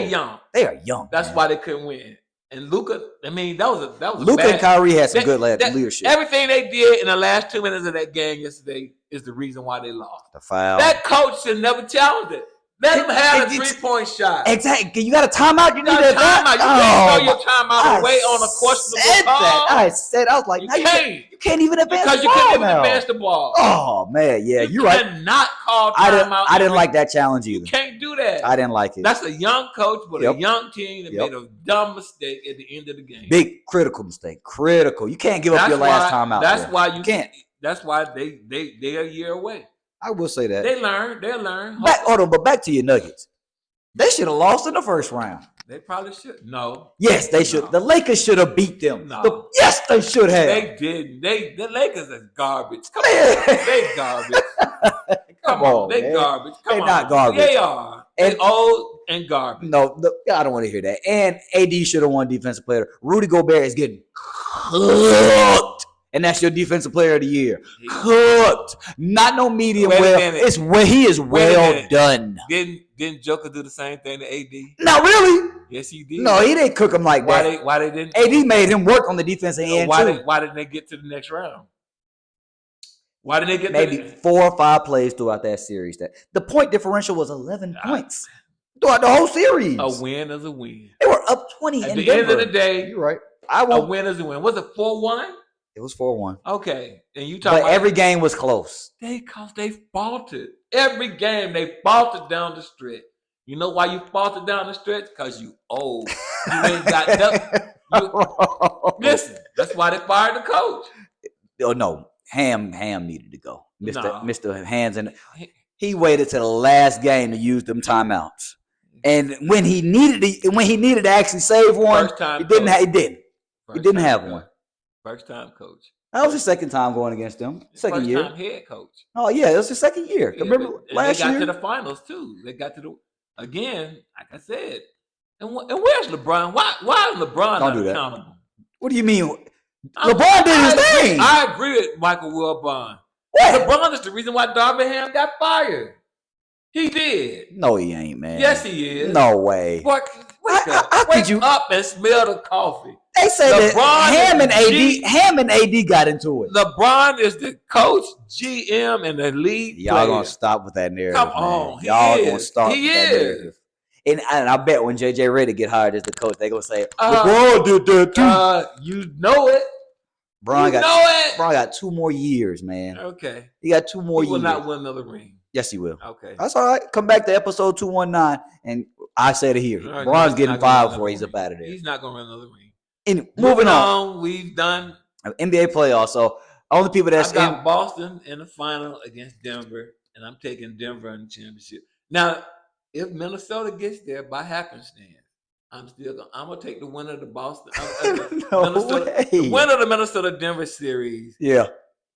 Speaker 2: They are young.
Speaker 1: That's why they couldn't win. And Luka, I mean, that was
Speaker 2: Luka and Kyrie had some good leadership.
Speaker 1: Everything they did in the last 2 minutes of that game yesterday is the reason why they lost.
Speaker 2: The foul.
Speaker 1: That coach should never challenge it. Let him have a 3-point shot.
Speaker 2: Exactly. You got a timeout. You need a
Speaker 1: timeout. You can't throw your timeout away on a questionable call.
Speaker 2: I was like, you can't even advance the ball.
Speaker 1: Because you can't even advance the ball.
Speaker 2: Oh man, yeah, you're right.
Speaker 1: You cannot call timeout.
Speaker 2: I didn't like that challenge either.
Speaker 1: You can't do that.
Speaker 2: I didn't like it.
Speaker 1: That's a young coach with a young team that made a dumb mistake at the end of the game.
Speaker 2: Big critical mistake. Critical. You can't give up your last timeout.
Speaker 1: That's why you can't. That's why they're a year away.
Speaker 2: I will say that.
Speaker 1: They'll learn.
Speaker 2: But back to your Nuggets. They should have lost in the first round.
Speaker 1: They probably should. No.
Speaker 2: Yes, they should. The Lakers should have beat them.
Speaker 1: No.
Speaker 2: Yes, they should have.
Speaker 1: They didn't. The Lakers are garbage. Come on. They garbage. Come on. They garbage. Come on. They're not garbage. They are. They old and garbage.
Speaker 2: No, I don't want to hear that. And AD should have won Defensive Player. Rudy Gobert is getting cooked. And that's your Defensive Player of the Year. Cooked. Not no medium well. It's where he is well done.
Speaker 1: Didn't Joker do the same thing to AD?
Speaker 2: Not really.
Speaker 1: Yes, he did.
Speaker 2: No, he didn't cook him like that.
Speaker 1: Why they didn't?
Speaker 2: AD made him work on the defensive end too.
Speaker 1: Why didn't they get to the next round? Why didn't they get
Speaker 2: maybe 4 or 5 plays throughout that series? That the point differential was 11 points throughout the whole series.
Speaker 1: A win is a win.
Speaker 2: They were up 20
Speaker 1: at the end of the day.
Speaker 2: You're right.
Speaker 1: A win is a win. Was it 4-1?
Speaker 2: It was 4-1.
Speaker 1: Okay, and you talk.
Speaker 2: But every game was close.
Speaker 1: They faltered. Every game they faltered down the stretch. You know why you faltered down the stretch? Because you old. You ain't got nothing. Listen, that's why they fired the coach.
Speaker 2: Oh no, Ham needed to go. Mr. Hands and he waited to the last game to use them timeouts. And when he needed to actually save one, he didn't have one.
Speaker 1: First time coach.
Speaker 2: That was his second time going against them. Second year.
Speaker 1: First time head coach.
Speaker 2: Oh yeah, it was his second year.
Speaker 1: Yeah,
Speaker 2: remember last year?
Speaker 1: They got to the finals too. They got to the again, like I said, and where's LeBron? Why is LeBron not accountable?
Speaker 2: What do you mean? LeBron did his thing.
Speaker 1: I agree with Michael Wilbon. LeBron is the reason why Darvin Ham got fired. He did.
Speaker 2: No, he ain't, man.
Speaker 1: Yes, he is.
Speaker 2: No way.
Speaker 1: Boy, wake up and smell the coffee.
Speaker 2: They say that Ham and AD got into it.
Speaker 1: LeBron is the coach, GM, and the lead
Speaker 2: Y'all
Speaker 1: player.
Speaker 2: gonna stop with that narrative.
Speaker 1: Come on.
Speaker 2: Y'all gonna stop with that narrative. And I bet when JJ Redick get hired as the coach, they gonna say, LeBron did that too.
Speaker 1: You know it.
Speaker 2: LeBron got 2 more years, man.
Speaker 1: Okay.
Speaker 2: He got 2 more years.
Speaker 1: He will not win another ring.
Speaker 2: Yes, he will.
Speaker 1: Okay.
Speaker 2: That's all right. Come back to episode 219, and I said it here. LeBron's getting fired before he's up out of there.
Speaker 1: He's not gonna win another ring.
Speaker 2: And moving on,
Speaker 1: we've done
Speaker 2: NBA playoffs. So only people that's
Speaker 1: I got Boston in the final against Denver, and I'm taking Denver in the championship. Now, if Minnesota gets there by happenstance, I'm gonna take the winner of the Boston. The winner of the Minnesota-Denver series.
Speaker 2: Yeah,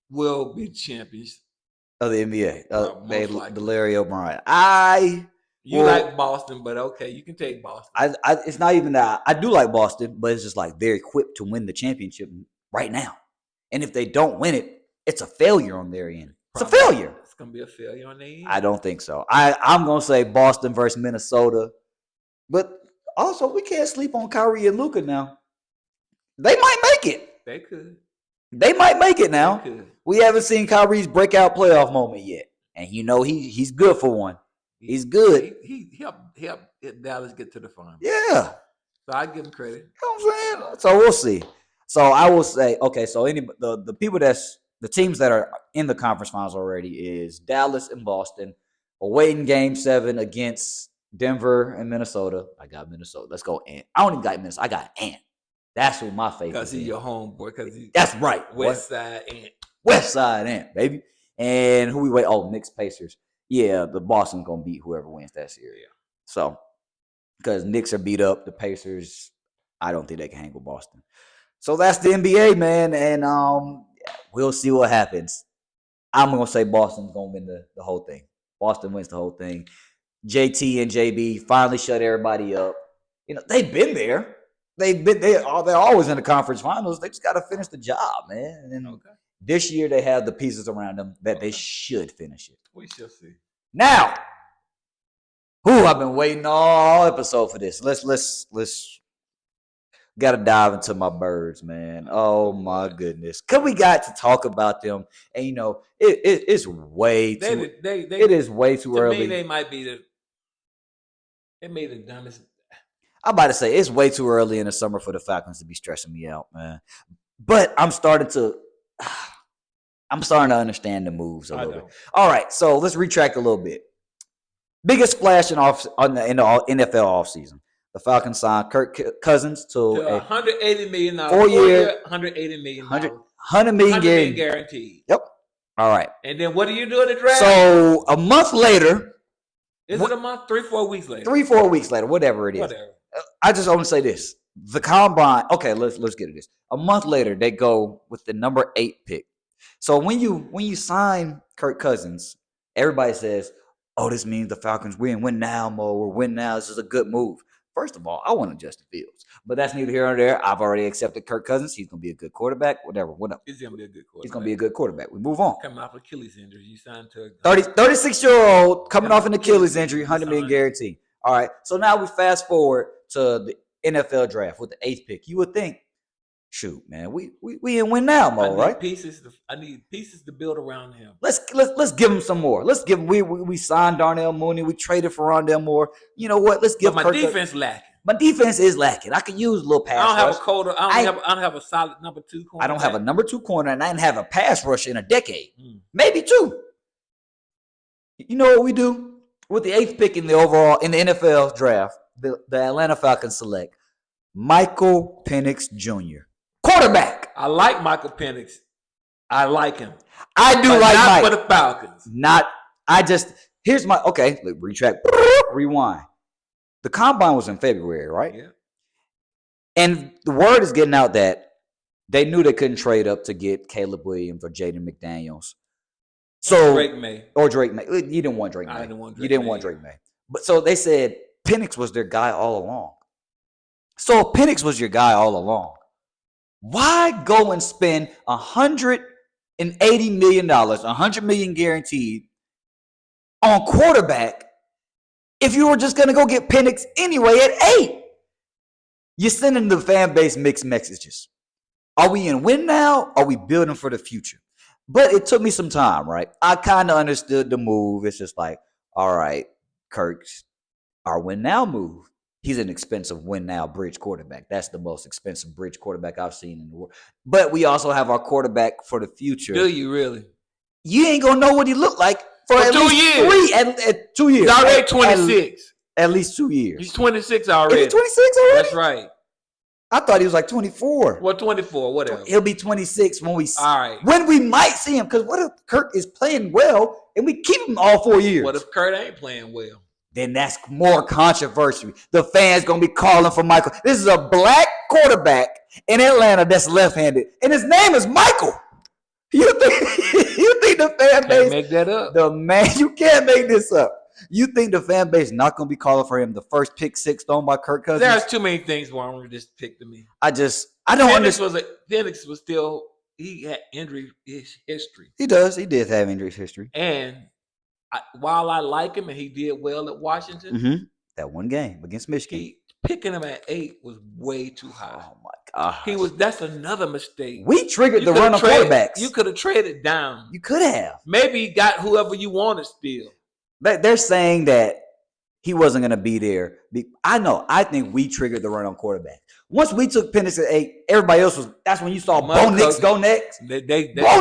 Speaker 1: will be champions
Speaker 2: of the NBA. Larry O'Brien.
Speaker 1: You like Boston, but okay, you can take Boston.
Speaker 2: It's not even that. I do like Boston, but it's just like they're equipped to win the championship right now. And if they don't win it, it's a failure on their end. It's a failure.
Speaker 1: It's going to be a failure on their end.
Speaker 2: I don't think so. I'm going to say Boston versus Minnesota. But also, we can't sleep on Kyrie and Luka now. They might make it.
Speaker 1: They could.
Speaker 2: They might make it now. We haven't seen Kyrie's breakout playoff moment yet. And he's good for one. He's good.
Speaker 1: He helped Dallas get to the final.
Speaker 2: Yeah.
Speaker 1: So I give him credit.
Speaker 2: You know what I'm saying? So we'll see. So I will say, okay, so the people the teams that are in the conference finals already is Dallas and Boston. Awaiting game 7 against Denver and Minnesota. I got Minnesota. Let's go Ant. I don't even got Minnesota. I got Ant. That's who my favorite is.
Speaker 1: Because he's your homeboy.
Speaker 2: That's right.
Speaker 1: West Side Ant.
Speaker 2: West Side Ant, baby. And who we wait? Oh, Knicks Pacers. Yeah, the Boston's going to beat whoever wins that series. Yeah. So, because Knicks are beat up, the Pacers, I don't think they can hang with Boston. So that's the NBA, man. And we'll see what happens. I'm going to say Boston's going to win the whole thing. Boston wins the whole thing. JT and JB finally shut everybody up. You know, they've been there. They're always in the conference finals. They just got to finish the job, man. And this year they have the pieces around them that they should finish it.
Speaker 1: We shall see.
Speaker 2: Now, I've been waiting all episode for this. Let's got to dive into my birds, man. Oh my goodness, cause we got to talk about them, and you know it's way too. It is way too early.
Speaker 1: To me, they might be They made the dumbest.
Speaker 2: I'm about to say it's way too early in the summer for the Falcons to be stressing me out, man. But I'm starting to understand the moves a little bit. All right, so let's retract a little bit. Biggest splash in the NFL offseason. The Falcons signed Kirk Cousins to
Speaker 1: $180 million.
Speaker 2: 4-year,
Speaker 1: $180 million.
Speaker 2: $100 million
Speaker 1: guaranteed.
Speaker 2: Yep. All right.
Speaker 1: And then what do you do in the draft?
Speaker 2: So a month later.
Speaker 1: Is it a month? 3-4 weeks later.
Speaker 2: 3-4 weeks later, whatever it is.
Speaker 1: Whatever.
Speaker 2: I just want to say this. The combine, okay, let's get at this. A month later, they go with the number 8 pick. So when you sign Kirk Cousins, everybody says, oh, this means the Falcons win now, Mo. We're win now. This is a good move. First of all, I want Justin Fields. But that's neither here nor there. I've already accepted Kirk Cousins. He's going to be a good quarterback. Whatever.
Speaker 1: He's going to be a good quarterback.
Speaker 2: He's going to be a good quarterback. We move on.
Speaker 1: Coming off Achilles injury. You signed to
Speaker 2: 36-year-old coming off an Achilles injury, $100 million guarantee. All right. So now we fast forward to the NFL draft with the 8th pick. You would think, shoot, man, we in win now mode, right?
Speaker 1: I need pieces to build around him.
Speaker 2: Let's give him some more. Let's give him. We signed Darnell Mooney. We traded for Rondell Moore. You know what? Let's give.
Speaker 1: But my defense lacking.
Speaker 2: My defense is lacking. I could use a little pass.
Speaker 1: I don't have
Speaker 2: rush.
Speaker 1: a quarter. I don't have a solid number 2 corner.
Speaker 2: I don't have a number 2 corner, and I didn't have a pass rush in a decade, maybe 2. You know what we do with the 8th pick in the NFL draft? The Atlanta Falcons select Michael Penix Jr. quarterback.
Speaker 1: I like Michael Penix. I like him.
Speaker 2: I do like
Speaker 1: not
Speaker 2: Mike.
Speaker 1: For the Falcons.
Speaker 2: Here's my, okay, retract, rewind. The combine was in February, right?
Speaker 1: Yeah.
Speaker 2: And the word is getting out that they knew they couldn't trade up to get Caleb Williams or Jaden McDaniels. So
Speaker 1: Drake May.
Speaker 2: Or Drake May. You didn't want Drake May.
Speaker 1: I didn't want Drake
Speaker 2: You didn't
Speaker 1: May.
Speaker 2: want Drake May. But so they said Penix was their guy all along. So if Penix was your guy all along, why go and spend $180 million, $100 million guaranteed on quarterback if you were just going to go get Penix anyway at 8? You're sending the fan base mixed messages. Are we in win now? Are we building for the future? But it took me some time, right? I kind of understood the move. It's just like, all right, Kirk's our win now move. He's an expensive win now bridge quarterback. That's the most expensive bridge quarterback I've seen in the world. But we also have our quarterback for the future.
Speaker 1: Do you really?
Speaker 2: You ain't going to know what he looked like for at
Speaker 1: 2
Speaker 2: least
Speaker 1: years.
Speaker 2: At 2 years.
Speaker 1: He's already 26.
Speaker 2: At least 2 years.
Speaker 1: He's 26 already.
Speaker 2: Is he 26 already?
Speaker 1: That's right.
Speaker 2: I thought he was like 24.
Speaker 1: Well, 24, whatever.
Speaker 2: He'll be 26 when we see.
Speaker 1: All right.
Speaker 2: When we might see him. Because what if Kirk is playing well and we keep him all 4 years?
Speaker 1: What if Kurt ain't playing well?
Speaker 2: Then that's more controversy. The fans going to be calling for Michael. This is a black quarterback in Atlanta that's left-handed. And his name is Michael. You think the fan base.
Speaker 1: Can't make that up.
Speaker 2: You can't make this up. You think the fan base not going to be calling for him the first pick 6 thrown by Kirk Cousins?
Speaker 1: There's too many things wrong with this pick to me.
Speaker 2: I don't understand.
Speaker 1: Penix was still, he had injury history.
Speaker 2: He does. He did have injury history.
Speaker 1: And while I like him and he did well at Washington,
Speaker 2: that one game against Michigan,
Speaker 1: picking him at 8 was way too high.
Speaker 2: Oh my God!
Speaker 1: That's another mistake.
Speaker 2: We triggered the run of quarterbacks.
Speaker 1: You could have traded down.
Speaker 2: You could have.
Speaker 1: Maybe you got whoever you wanted still.
Speaker 2: They're saying that he wasn't going to be there. I think we triggered the run on quarterback. Once we took Penix at 8, everybody else was. That's when you saw Bo Nix go next. Bo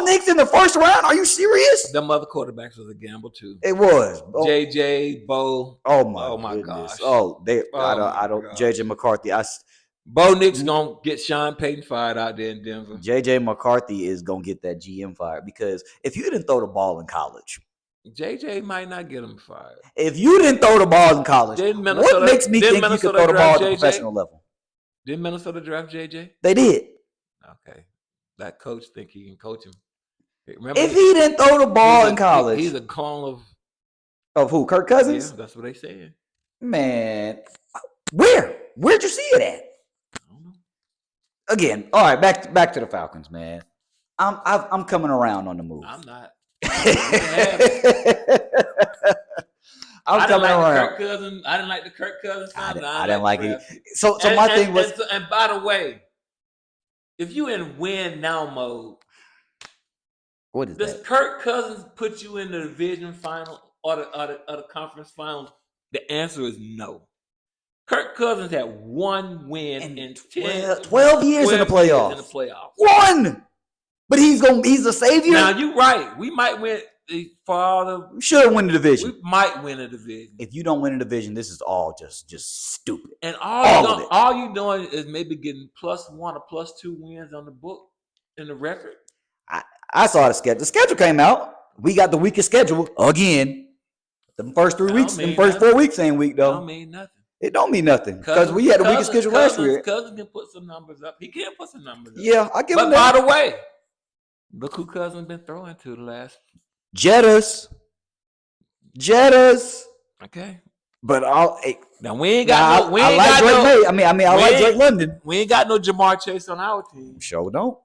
Speaker 2: Nix in the first round? Are you serious?
Speaker 1: Them other quarterbacks was a gamble too.
Speaker 2: It was
Speaker 1: JJ, Bo.
Speaker 2: Oh my gosh. Oh, I don't. JJ McCarthy.
Speaker 1: Bo Nix gonna get Sean Payton fired out there in Denver.
Speaker 2: JJ McCarthy is gonna get that GM fired because if you didn't throw the ball in college,
Speaker 1: JJ might not get him fired.
Speaker 2: If you didn't throw the ball in college, what makes me think you could throw the ball at the professional level?
Speaker 1: Did Minnesota draft JJ?
Speaker 2: They did.
Speaker 1: Okay. That coach think he can coach him.
Speaker 2: Remember, if he didn't throw the ball in college.
Speaker 1: He's a clone
Speaker 2: of who? Kirk Cousins?
Speaker 1: Yeah, that's what they said.
Speaker 2: Man. Where'd you see it at?
Speaker 1: I don't know.
Speaker 2: Again, all right, back to the Falcons, man. I'm coming around on the move.
Speaker 1: I'm not.
Speaker 2: I'm coming around.
Speaker 1: I didn't like the Kirk Cousins.
Speaker 2: I didn't like it. So my thing was.
Speaker 1: And by the way, if you in win now mode,
Speaker 2: what is
Speaker 1: does
Speaker 2: that?
Speaker 1: Kirk Cousins put you in the division final or the conference final? The answer is no. Kirk Cousins had one win in
Speaker 2: 12 years in the playoffs. One, but he's a savior.
Speaker 1: Now you're right. We might win. We
Speaker 2: should win the division.
Speaker 1: We might win a division.
Speaker 2: If you don't win a division, this is all just stupid.
Speaker 1: And all you doing is maybe getting +1 or +2 wins on the book in the record.
Speaker 2: I saw the schedule. The schedule came out. We got the weakest schedule again. The first 3 weeks, the first 4 weeks ain't weak though.
Speaker 1: Don't mean nothing.
Speaker 2: It don't mean nothing because we had the weakest schedule last year.
Speaker 1: Cousins can put some numbers up. He can put some numbers up.
Speaker 2: Yeah, I give him
Speaker 1: that. But by the way, look who Cousins been throwing to the last.
Speaker 2: Jettas.
Speaker 1: Okay.
Speaker 2: But
Speaker 1: now we ain't got
Speaker 2: I like Drake May. I like Drake London.
Speaker 1: We ain't got no Jamar Chase on our team.
Speaker 2: Sure don't.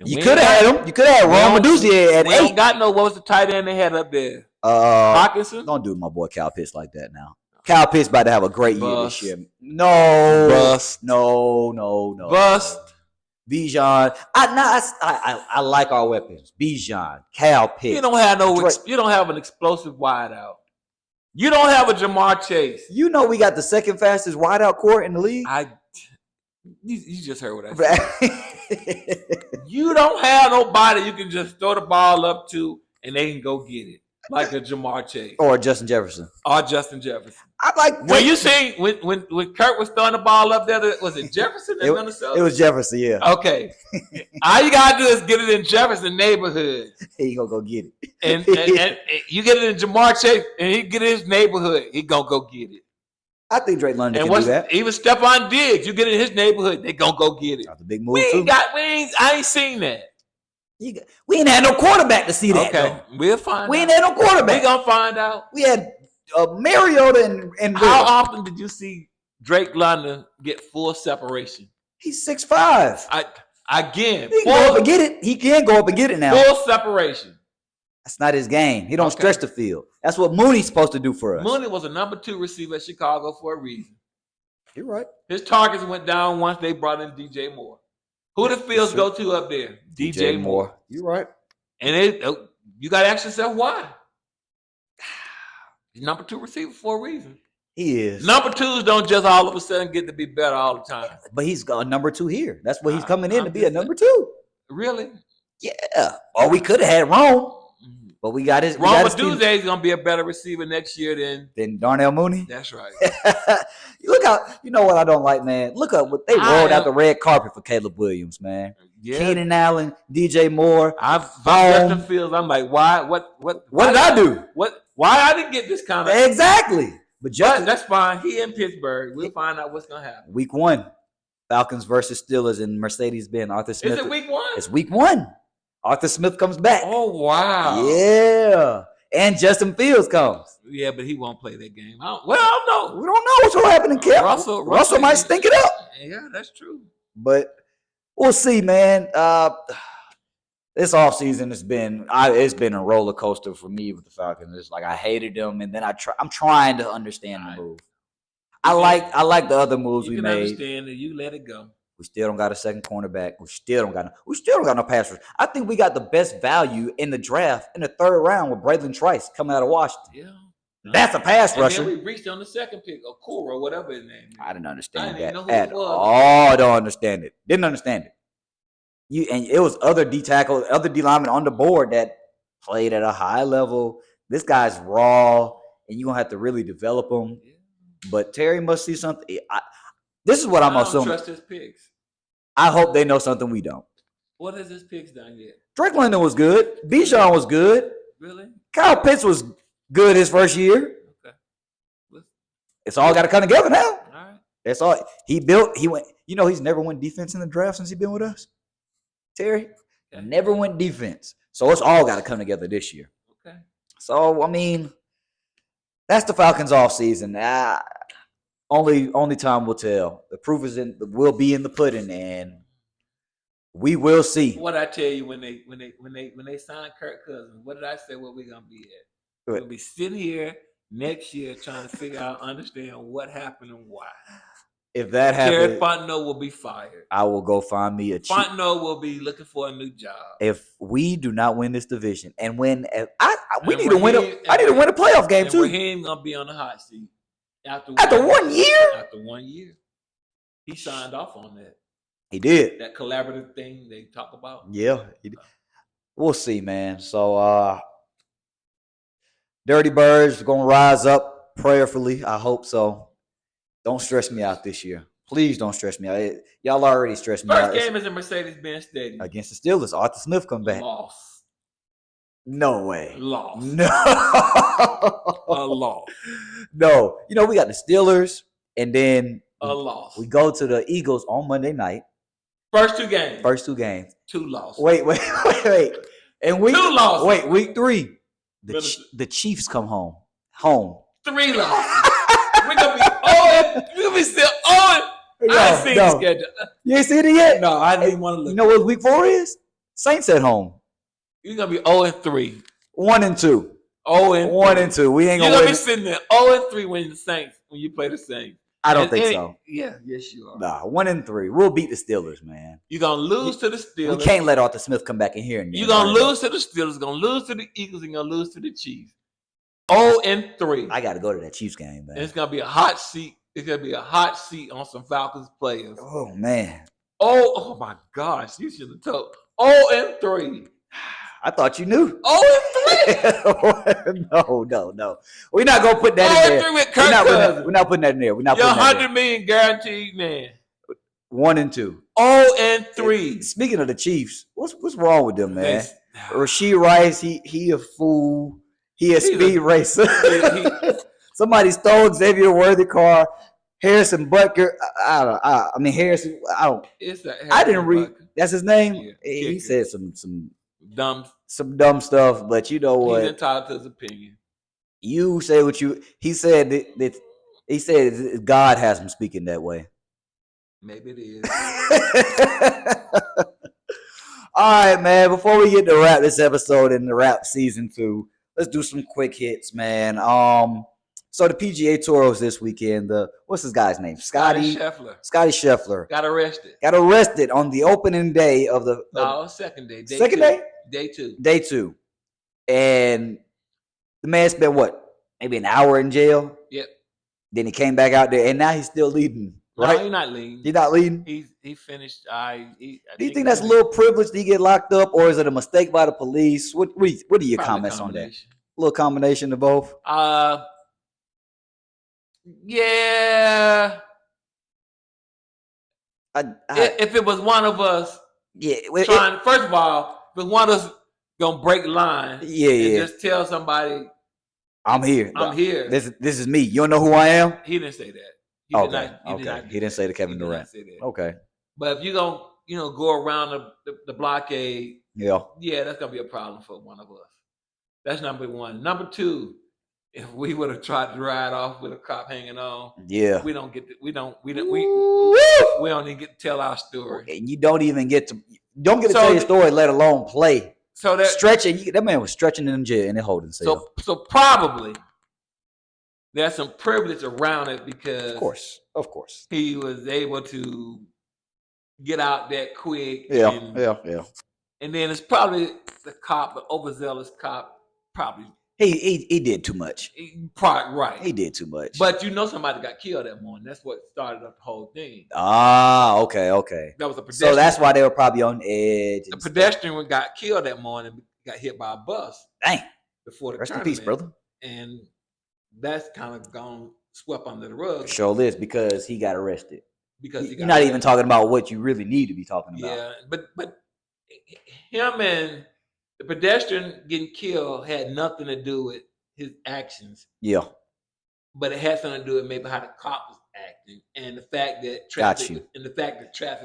Speaker 2: You could have had him. You could have had Ron Medusi at 8.
Speaker 1: We don't got no. What was the tight end they had up there? Hawkinson.
Speaker 2: Don't do my boy Kyle Pitts like that now. Kyle Pitts about to have a great year this year. No.
Speaker 1: Bust.
Speaker 2: No.
Speaker 1: Bust.
Speaker 2: Bijan. I like our weapons. Bijan, Kyle Pitts.
Speaker 1: You don't have an explosive wideout. You don't have a Jamar Chase.
Speaker 2: You know we got the second fastest wideout core in the league.
Speaker 1: You just heard what I said. You don't have nobody you can just throw the ball up to and they can go get it. Like a Jamar Chase.
Speaker 2: Or Justin Jefferson.
Speaker 1: I like when you see when Kurt was throwing the ball up there, was it Jefferson in Minnesota?
Speaker 2: It was Jefferson, yeah.
Speaker 1: Okay. All you gotta do is get it in Jefferson neighborhood.
Speaker 2: He gonna go get it.
Speaker 1: And you get it in Jamar Chase and he get it in his neighborhood, he gonna go get it.
Speaker 2: I think Drake London can do that.
Speaker 1: Even Stephon Diggs, you get it in his neighborhood, they gonna go get it.
Speaker 2: That's a big move
Speaker 1: I ain't seen that.
Speaker 2: We ain't had no quarterback to see that.
Speaker 1: Okay, we'll find out.
Speaker 2: We ain't had no quarterback.
Speaker 1: We gonna find out.
Speaker 2: We had Mariota and
Speaker 1: how often did you see Drake London get full separation?
Speaker 2: He's 6'5".
Speaker 1: Again,
Speaker 2: he can go up and get it. He can go up and get it now.
Speaker 1: Full separation.
Speaker 2: That's not his game. He don't stretch the field. That's what Mooney's supposed to do for us.
Speaker 1: Mooney was a number 2 receiver at Chicago for a reason.
Speaker 2: You're right.
Speaker 1: His targets went down once they brought in DJ Moore. Who did Fields go to up there? DJ Moore.
Speaker 2: You're right.
Speaker 1: And you got to ask yourself why. He's number 2 receiver for a reason.
Speaker 2: He is.
Speaker 1: Number 2s don't just all of a sudden get to be better all the time.
Speaker 2: But he's got a number 2 here. That's what he's coming in to be a number 2.
Speaker 1: Really?
Speaker 2: Yeah. Or we could have had Rome. But we got his.
Speaker 1: Rome Tuesday is going to be a better receiver next year than
Speaker 2: Darnell Mooney.
Speaker 1: That's right.
Speaker 2: Look how, you know what I don't like, man? Look up what they rolled out the red carpet for Caleb Williams, man. Yeah. Keenan Allen, DJ Moore.
Speaker 1: Justin Fields. I'm like, why? What
Speaker 2: did I do?
Speaker 1: Why I didn't get this kind of
Speaker 2: exactly? But
Speaker 1: that's fine. He in Pittsburgh. We'll find out what's gonna happen.
Speaker 2: Week 1, Falcons versus Steelers in Mercedes-Benz. Arthur Smith.
Speaker 1: Is it week 1?
Speaker 2: It's week 1. Arthur Smith comes back.
Speaker 1: Oh wow!
Speaker 2: Yeah, and Justin Fields comes.
Speaker 1: Yeah, but he won't play that game. I don't know.
Speaker 2: We don't know what's gonna happen in camp. Russell might stink it up.
Speaker 1: Yeah, that's true.
Speaker 2: But we'll see, man. This offseason it's been a roller coaster for me with the Falcons. It's like I hated them, and then I'm trying to understand the move. I like the other moves we made. You can
Speaker 1: understand it. You let it go.
Speaker 2: We still don't got a second cornerback. We still don't got no pass rush. I think we got the best value in the draft in the 3rd round with Braylon Trice coming out of Washington.
Speaker 1: Yeah.
Speaker 2: That's a pass rusher.
Speaker 1: And then we reached on the 2nd pick, or Cora, whatever his name is.
Speaker 2: I didn't understand that
Speaker 1: at
Speaker 2: all. I don't understand it. Didn't understand it. And it was other D tackle, other D linemen on the board that played at a high level. This guy's raw, and you're gonna have to really develop him. Yeah. But Terry must see something. This is what I'm assuming.
Speaker 1: I don't trust his picks.
Speaker 2: I hope they know something we don't.
Speaker 1: What has his picks done yet?
Speaker 2: Drake London was good. Bijan was good.
Speaker 1: Really?
Speaker 2: Kyle Pitts was good his first year. Okay. It's all got to come together now. All right. That's all. He went. You know, he's never won defense in the draft since he's been with us. Terry never went defense. So it's all got to come together this year. Okay. So, I mean, that's the Falcons offseason. Only time will tell. The proof will be in the pudding, and we will see.
Speaker 1: What I tell you when they signed Kirk Cousins, what did I say? What we're gonna be at? We'll be sitting here next year trying to figure out, understand what happened and why.
Speaker 2: If that happens,
Speaker 1: Jared Fontenot will be fired.
Speaker 2: I will go find me a.
Speaker 1: Fontenot will be looking for a new job.
Speaker 2: If we do not win this division, and we need to win I need to win a playoff game too.
Speaker 1: Raheem gonna be on the hot seat. After
Speaker 2: 1 year?
Speaker 1: After 1 year. He signed off on that.
Speaker 2: He did.
Speaker 1: That collaborative thing they talk about.
Speaker 2: Yeah. We'll see, man. So Dirty Birds are gonna rise up prayerfully. I hope so. Don't stress me out this year. Please don't stress me out. Y'all already stressed me out.
Speaker 1: First game is in Mercedes-Benz Stadium.
Speaker 2: Against the Steelers. Arthur Smith come back.
Speaker 1: Loss.
Speaker 2: No way.
Speaker 1: Loss.
Speaker 2: No.
Speaker 1: A loss.
Speaker 2: No. You know, we got the Steelers, and then
Speaker 1: a loss.
Speaker 2: We go to the Eagles on Monday night.
Speaker 1: First two games.
Speaker 2: 2
Speaker 1: losses.
Speaker 2: Wait. And week
Speaker 1: 2 losses.
Speaker 2: Wait, week 3. The Chiefs come home.
Speaker 1: 3 losses. We're gonna be still on. I ain't seen the schedule.
Speaker 2: You ain't seen it yet?
Speaker 1: No, I didn't even want to look.
Speaker 2: You know what week 4 is? Saints at home.
Speaker 1: You're gonna be 0-3.
Speaker 2: 1-2.
Speaker 1: 1-2.
Speaker 2: We ain't gonna.
Speaker 1: You're gonna be sitting there 0-3 when you play the Saints.
Speaker 2: I don't think so.
Speaker 1: Yeah, yes you are.
Speaker 2: Nah, 1-3. We'll beat the Steelers, man.
Speaker 1: You're gonna lose to the Steelers.
Speaker 2: We can't let Arthur Smith come back in here.
Speaker 1: You're gonna lose to the Steelers. Gonna lose to the Eagles. And gonna lose to the Chiefs. 0-3.
Speaker 2: I got to go to that Chiefs game, man.
Speaker 1: And it's gonna be a hot seat. It's gonna be a hot seat on some Falcons players.
Speaker 2: Oh man.
Speaker 1: Oh my gosh! You should have told. 0-3.
Speaker 2: I thought you knew.
Speaker 1: 0-3.
Speaker 2: No. We're not gonna put that in there.
Speaker 1: 0-3 with Kirk Cousins.
Speaker 2: We're not putting that in there. We're not.
Speaker 1: You're
Speaker 2: putting that
Speaker 1: $100 million guaranteed, man.
Speaker 2: 1-2.
Speaker 1: 0-3.
Speaker 2: Speaking of the Chiefs, what's wrong with them, man? Rashee Rice, he a fool. He a speed racer. Somebody stole Xavier Worthy car. Harrison Butker. I mean Harrison. I didn't read. That's his name. Yeah, he said some dumb stuff. But you know what?
Speaker 1: He's entitled to his opinion.
Speaker 2: You say what you. He said that he said God has him speaking that way.
Speaker 1: Maybe it is.
Speaker 2: All right, man. Before we get to wrap this episode and to wrap season 2, let's do some quick hits, man. So the PGA Tour was this weekend. What's this guy's name? Scotty Scheffler.
Speaker 1: Got arrested.
Speaker 2: Got arrested on the opening day of the.
Speaker 1: Second day.
Speaker 2: Second day?
Speaker 1: Day 2.
Speaker 2: Day 2. And the man spent what? Maybe an hour in jail?
Speaker 1: Yep.
Speaker 2: Then he came back out there, and now he's still leading, right?
Speaker 1: No, he's not leading.
Speaker 2: He's not leading?
Speaker 1: He finished.
Speaker 2: Do you think that's a little privilege to get locked up, or is it a mistake by the police? What are your comments on that? A little combination of both?
Speaker 1: Yeah. If it was one of us trying, first of all, if it was one of us gonna break line, and just tell somebody, I'm here. This is me. You don't know who I am? He didn't say that.
Speaker 2: He didn't say to Kevin Durant. Okay.
Speaker 1: But if you gonna, go around the blockade,
Speaker 2: yeah,
Speaker 1: that's gonna be a problem for one of us. That's number one. Number two, if we would have tried to ride off with a cop hanging on, we don't even get to tell our story.
Speaker 2: And you don't even get to tell your story, let alone play.
Speaker 1: So that
Speaker 2: stretching, that man was stretching in jail and holding cell.
Speaker 1: So probably there's some privilege around it because
Speaker 2: of course,
Speaker 1: he was able to get out that quick.
Speaker 2: Yeah.
Speaker 1: And then it's probably the cop, the overzealous cop, probably.
Speaker 2: He did too much.
Speaker 1: Right.
Speaker 2: He did too much.
Speaker 1: But somebody got killed that morning. That's what started up the whole thing.
Speaker 2: Okay.
Speaker 1: That was a pedestrian.
Speaker 2: So that's why they were probably on edge.
Speaker 1: The pedestrian got killed that morning, got hit by a bus.
Speaker 2: Dang.
Speaker 1: Before the
Speaker 2: Rest
Speaker 1: tournament.
Speaker 2: in peace, brother.
Speaker 1: And that's kind of gone swept under the rug.
Speaker 2: Sure is, because he got arrested.
Speaker 1: Because
Speaker 2: you're not even talking about what you really need to be talking about.
Speaker 1: Yeah, but him and the pedestrian getting killed had nothing to do with his actions.
Speaker 2: Yeah.
Speaker 1: But it had something to do with maybe how the cop was acting and the fact that traffic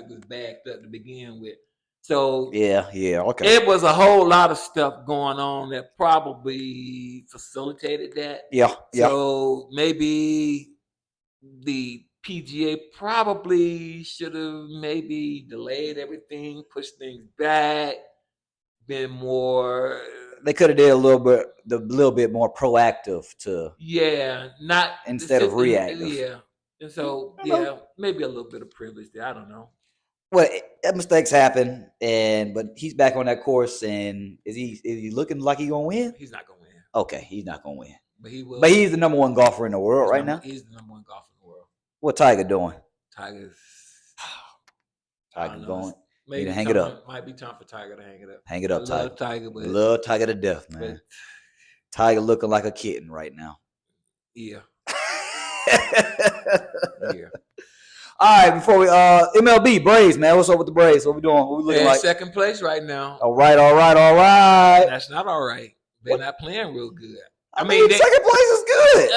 Speaker 1: was backed up to begin with. So
Speaker 2: yeah, okay.
Speaker 1: It was a whole lot of stuff going on that probably facilitated that.
Speaker 2: Yeah.
Speaker 1: So maybe the PGA probably should have maybe delayed everything, pushed things back, been more.
Speaker 2: They could have did a little bit more proactive to.
Speaker 1: Yeah, not
Speaker 2: instead of reactive.
Speaker 1: Yeah, and so maybe a little bit of privilege there. I don't know.
Speaker 2: Well, mistakes happen, but he's back on that course. And is he looking like he's gonna win?
Speaker 1: He's not gonna win.
Speaker 2: Okay, he's not gonna win.
Speaker 1: But he will.
Speaker 2: But he's the number one golfer in the world right now.
Speaker 1: He's the number one golfer in the world.
Speaker 2: What Tiger doing?
Speaker 1: Tiger
Speaker 2: going.
Speaker 1: Maybe
Speaker 2: hang it up.
Speaker 1: Might be time for Tiger to hang it up.
Speaker 2: Hang it up, Tiger.
Speaker 1: Love
Speaker 2: Tiger to death, man. Tiger looking like a kitten right now.
Speaker 1: Yeah.
Speaker 2: Yeah. All right, before we MLB Braves, man. What's up with the Braves? What we doing? What we looking like?
Speaker 1: Second place right now.
Speaker 2: All right.
Speaker 1: That's not all right. They're not playing real good. I mean,
Speaker 2: second place is good.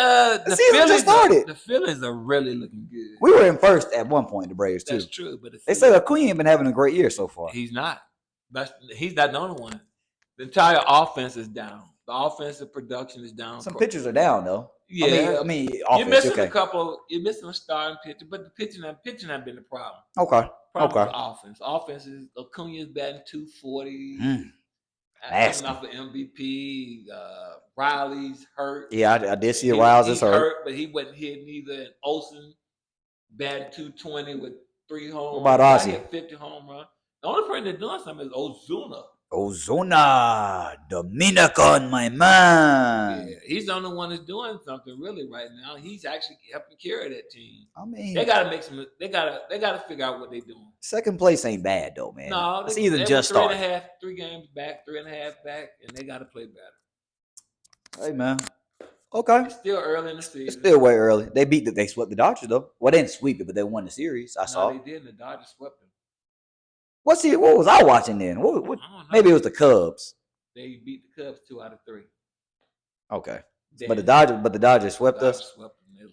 Speaker 1: The season just started. The Phillies are really looking good.
Speaker 2: We were in first at one point, the Braves too.
Speaker 1: That's true, but
Speaker 2: they say Acuna ain't been having a great year so far.
Speaker 1: He's not. He's not the only one. The entire offense is down. The offensive production is down.
Speaker 2: Some pitchers are down though.
Speaker 1: Yeah,
Speaker 2: I mean,
Speaker 1: you're missing a couple. You're missing a starting pitcher, but the pitching has been the problem.
Speaker 2: Okay.
Speaker 1: Offense is Acuna's batting .240.
Speaker 2: Nasty.
Speaker 1: Coming off of MVP. Riley's hurt.
Speaker 2: Yeah, I did see Riley's is hurt,
Speaker 1: but he wasn't hitting either. And Olsen batting .220 with 3 home runs.
Speaker 2: What about Ozzy?
Speaker 1: He had 50 home runs. The only person that's doing something is Ozuna.
Speaker 2: Dominican, my man.
Speaker 1: Yeah, he's the only one that's doing something really right now. He's actually helping carry that team.
Speaker 2: I mean,
Speaker 1: they gotta make some. They gotta figure out what they're doing.
Speaker 2: Second place ain't bad though, man.
Speaker 1: No,
Speaker 2: it's either just started.
Speaker 1: 3 games back, 3.5 back, and they gotta play better.
Speaker 2: Hey man, okay.
Speaker 1: It's still early in the season.
Speaker 2: It's still way early. They swept the Dodgers though. Well, they didn't sweep it, but they won the series. I saw.
Speaker 1: They did. The Dodgers swept them.
Speaker 2: What was I watching then? What maybe it was the Cubs.
Speaker 1: They beat the Cubs 2 out of 3.
Speaker 2: Okay, but the Dodgers swept us.
Speaker 1: Swept them.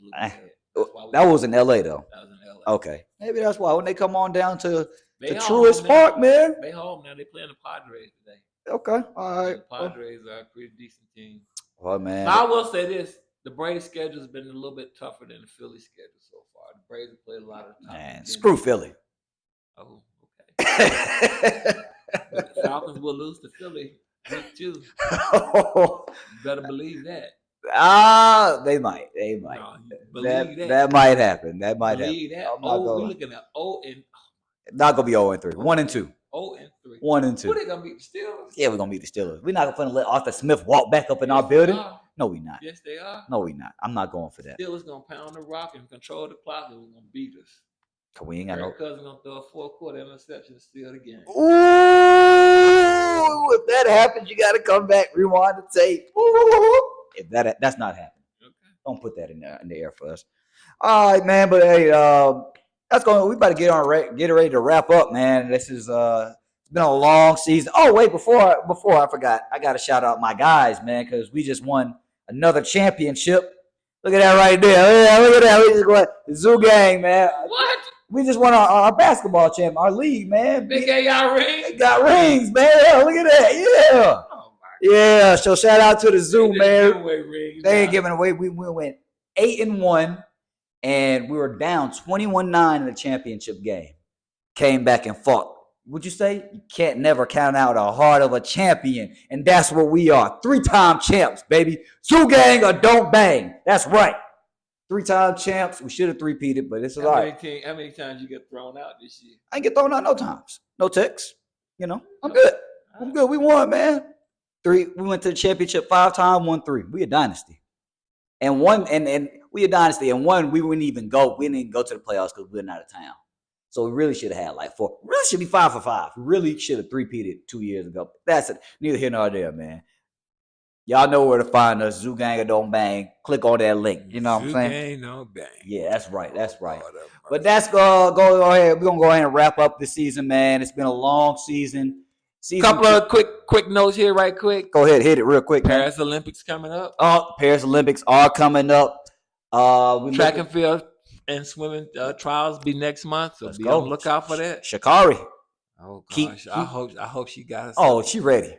Speaker 2: That was in LA though.
Speaker 1: That was in LA.
Speaker 2: Okay, maybe that's why when they come on down to Truist Park,
Speaker 1: they home now. They playing the Padres today.
Speaker 2: Okay, all right.
Speaker 1: The Padres are a pretty decent team.
Speaker 2: Well, man.
Speaker 1: Now, I will say this. The Braves schedule has been a little bit tougher than the Philly schedule so far. The Braves have played a lot of time.
Speaker 2: Man, screw Philly.
Speaker 1: Oh, okay. But the Falcons will lose to Philly week 2. You better believe that.
Speaker 2: They might.
Speaker 1: No, believe that.
Speaker 2: That might happen. That might
Speaker 1: believe
Speaker 2: happen.
Speaker 1: that. We're looking at 0 and
Speaker 2: not gonna be 0-3. 1-2.
Speaker 1: 0-3.
Speaker 2: 1-2.
Speaker 1: Who they gonna beat the Steelers?
Speaker 2: Yeah, we're gonna beat the Steelers. We're not gonna let Arthur Smith walk back up in our building. No, we're not.
Speaker 1: Yes, they are.
Speaker 2: No, we're not. I'm not going for that.
Speaker 1: Steelers gonna pound the rock and control the clock, and we're gonna beat us.
Speaker 2: We ain't got no.
Speaker 1: Cousins gonna throw a 4-quarter interception to steal the game.
Speaker 2: Ooh, if that happens, you got to come back, rewind the tape. Ooh. If that's not happening, okay. Don't put that in the air for us. All right, man. But hey, that's going. We about to get ready to wrap up, man. This is it's been a long season. Oh wait, before I forgot, I got to shout out my guys, man, because we just won another championship. Look at that right there. Look at that. We just won the Zoo Gang, man.
Speaker 1: What?
Speaker 2: We just won our basketball champ, our league, man.
Speaker 1: They got y'all rings?
Speaker 2: They got rings, man. Yeah, look at that. Yeah. Oh, yeah. So shout out to the Zoo, man. They ain't giving away. We went 8-1, and we were down 21-9 in the championship game. Came back and fought. Would you say? You can't never count out a heart of a champion. And that's what we are. 3-time champs, baby. Zoo Gang or don't bang. That's right. 3-time champs. We should have 3-peated, but it's all right.
Speaker 1: How many times you get thrown out this year?
Speaker 2: I ain't get thrown out no times. No ticks. You know, I'm good. I'm good. We won, man. 3. We went to the championship 5 times, won 3. We a dynasty. And one, and we a dynasty. And one, we wouldn't even go. We didn't even go to the playoffs because we were out of town. So we really should have had like 4. We really should be 5 for 5. We really should have 3-peated 2 years ago. That's it. Neither here nor there, man. Y'all know where to find us. Zoo Gang or Don't Bang. Click on that link. You know what I'm saying?
Speaker 1: Zoo Gang, Don't Bang.
Speaker 2: Yeah, that's right. That's right. But that's go ahead. We're gonna go ahead and wrap up the season, man. It's been a long season.
Speaker 1: Couple of quick notes here, right quick.
Speaker 2: Go ahead, hit it real quick.
Speaker 1: Paris Olympics coming up.
Speaker 2: Oh, Paris Olympics are coming up.
Speaker 1: Track and field and swimming trials be next month, so be on the lookout for that.
Speaker 2: Sha'Carri.
Speaker 1: Oh gosh, I hope she got us.
Speaker 2: Oh, she ready.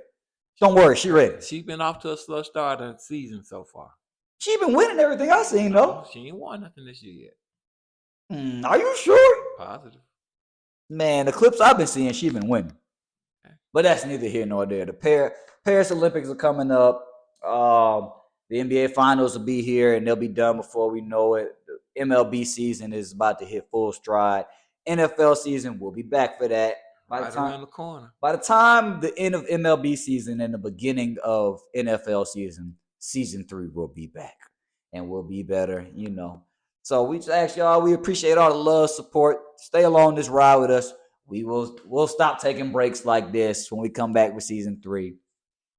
Speaker 2: Don't worry, she ready.
Speaker 1: She's been off to a slow start of the season so far.
Speaker 2: She been winning everything I seen though.
Speaker 1: She ain't won nothing this year yet.
Speaker 2: Are you sure?
Speaker 1: Positive.
Speaker 2: Man, the clips I've been seeing, she been winning. Okay. But that's neither here nor there. The Paris Olympics are coming up. The NBA Finals will be here, and they'll be done before we know it. The MLB season is about to hit full stride. NFL season, we'll be back for that.
Speaker 1: Around the corner.
Speaker 2: By the time the end of MLB season and the beginning of NFL season, season 3 will be back. And we'll be better, you know. So we just ask y'all, we appreciate all the love, support. Stay along this ride with us. We'll stop taking breaks like this when we come back with season 3.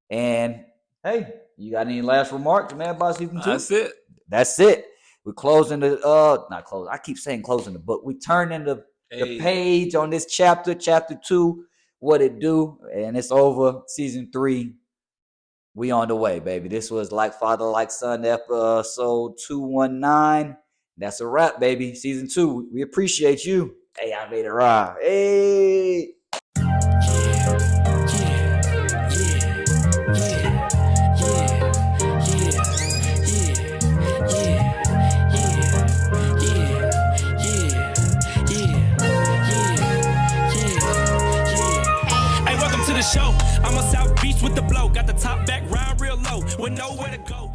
Speaker 2: And hey, you got any last remarks, man, about season 2? That's it. We're closing not closing. I keep saying closing the book. We turning the page on this chapter 2, what it do, and it's over. Season 3, we on the way, baby. This was Like Father, Like Son, episode 219. That's a wrap, baby. Season 2, we appreciate you. Hey, I made it right. Hey.
Speaker 3: Show. I'm a South Beach with the blow. Got the top back round real low with nowhere to go.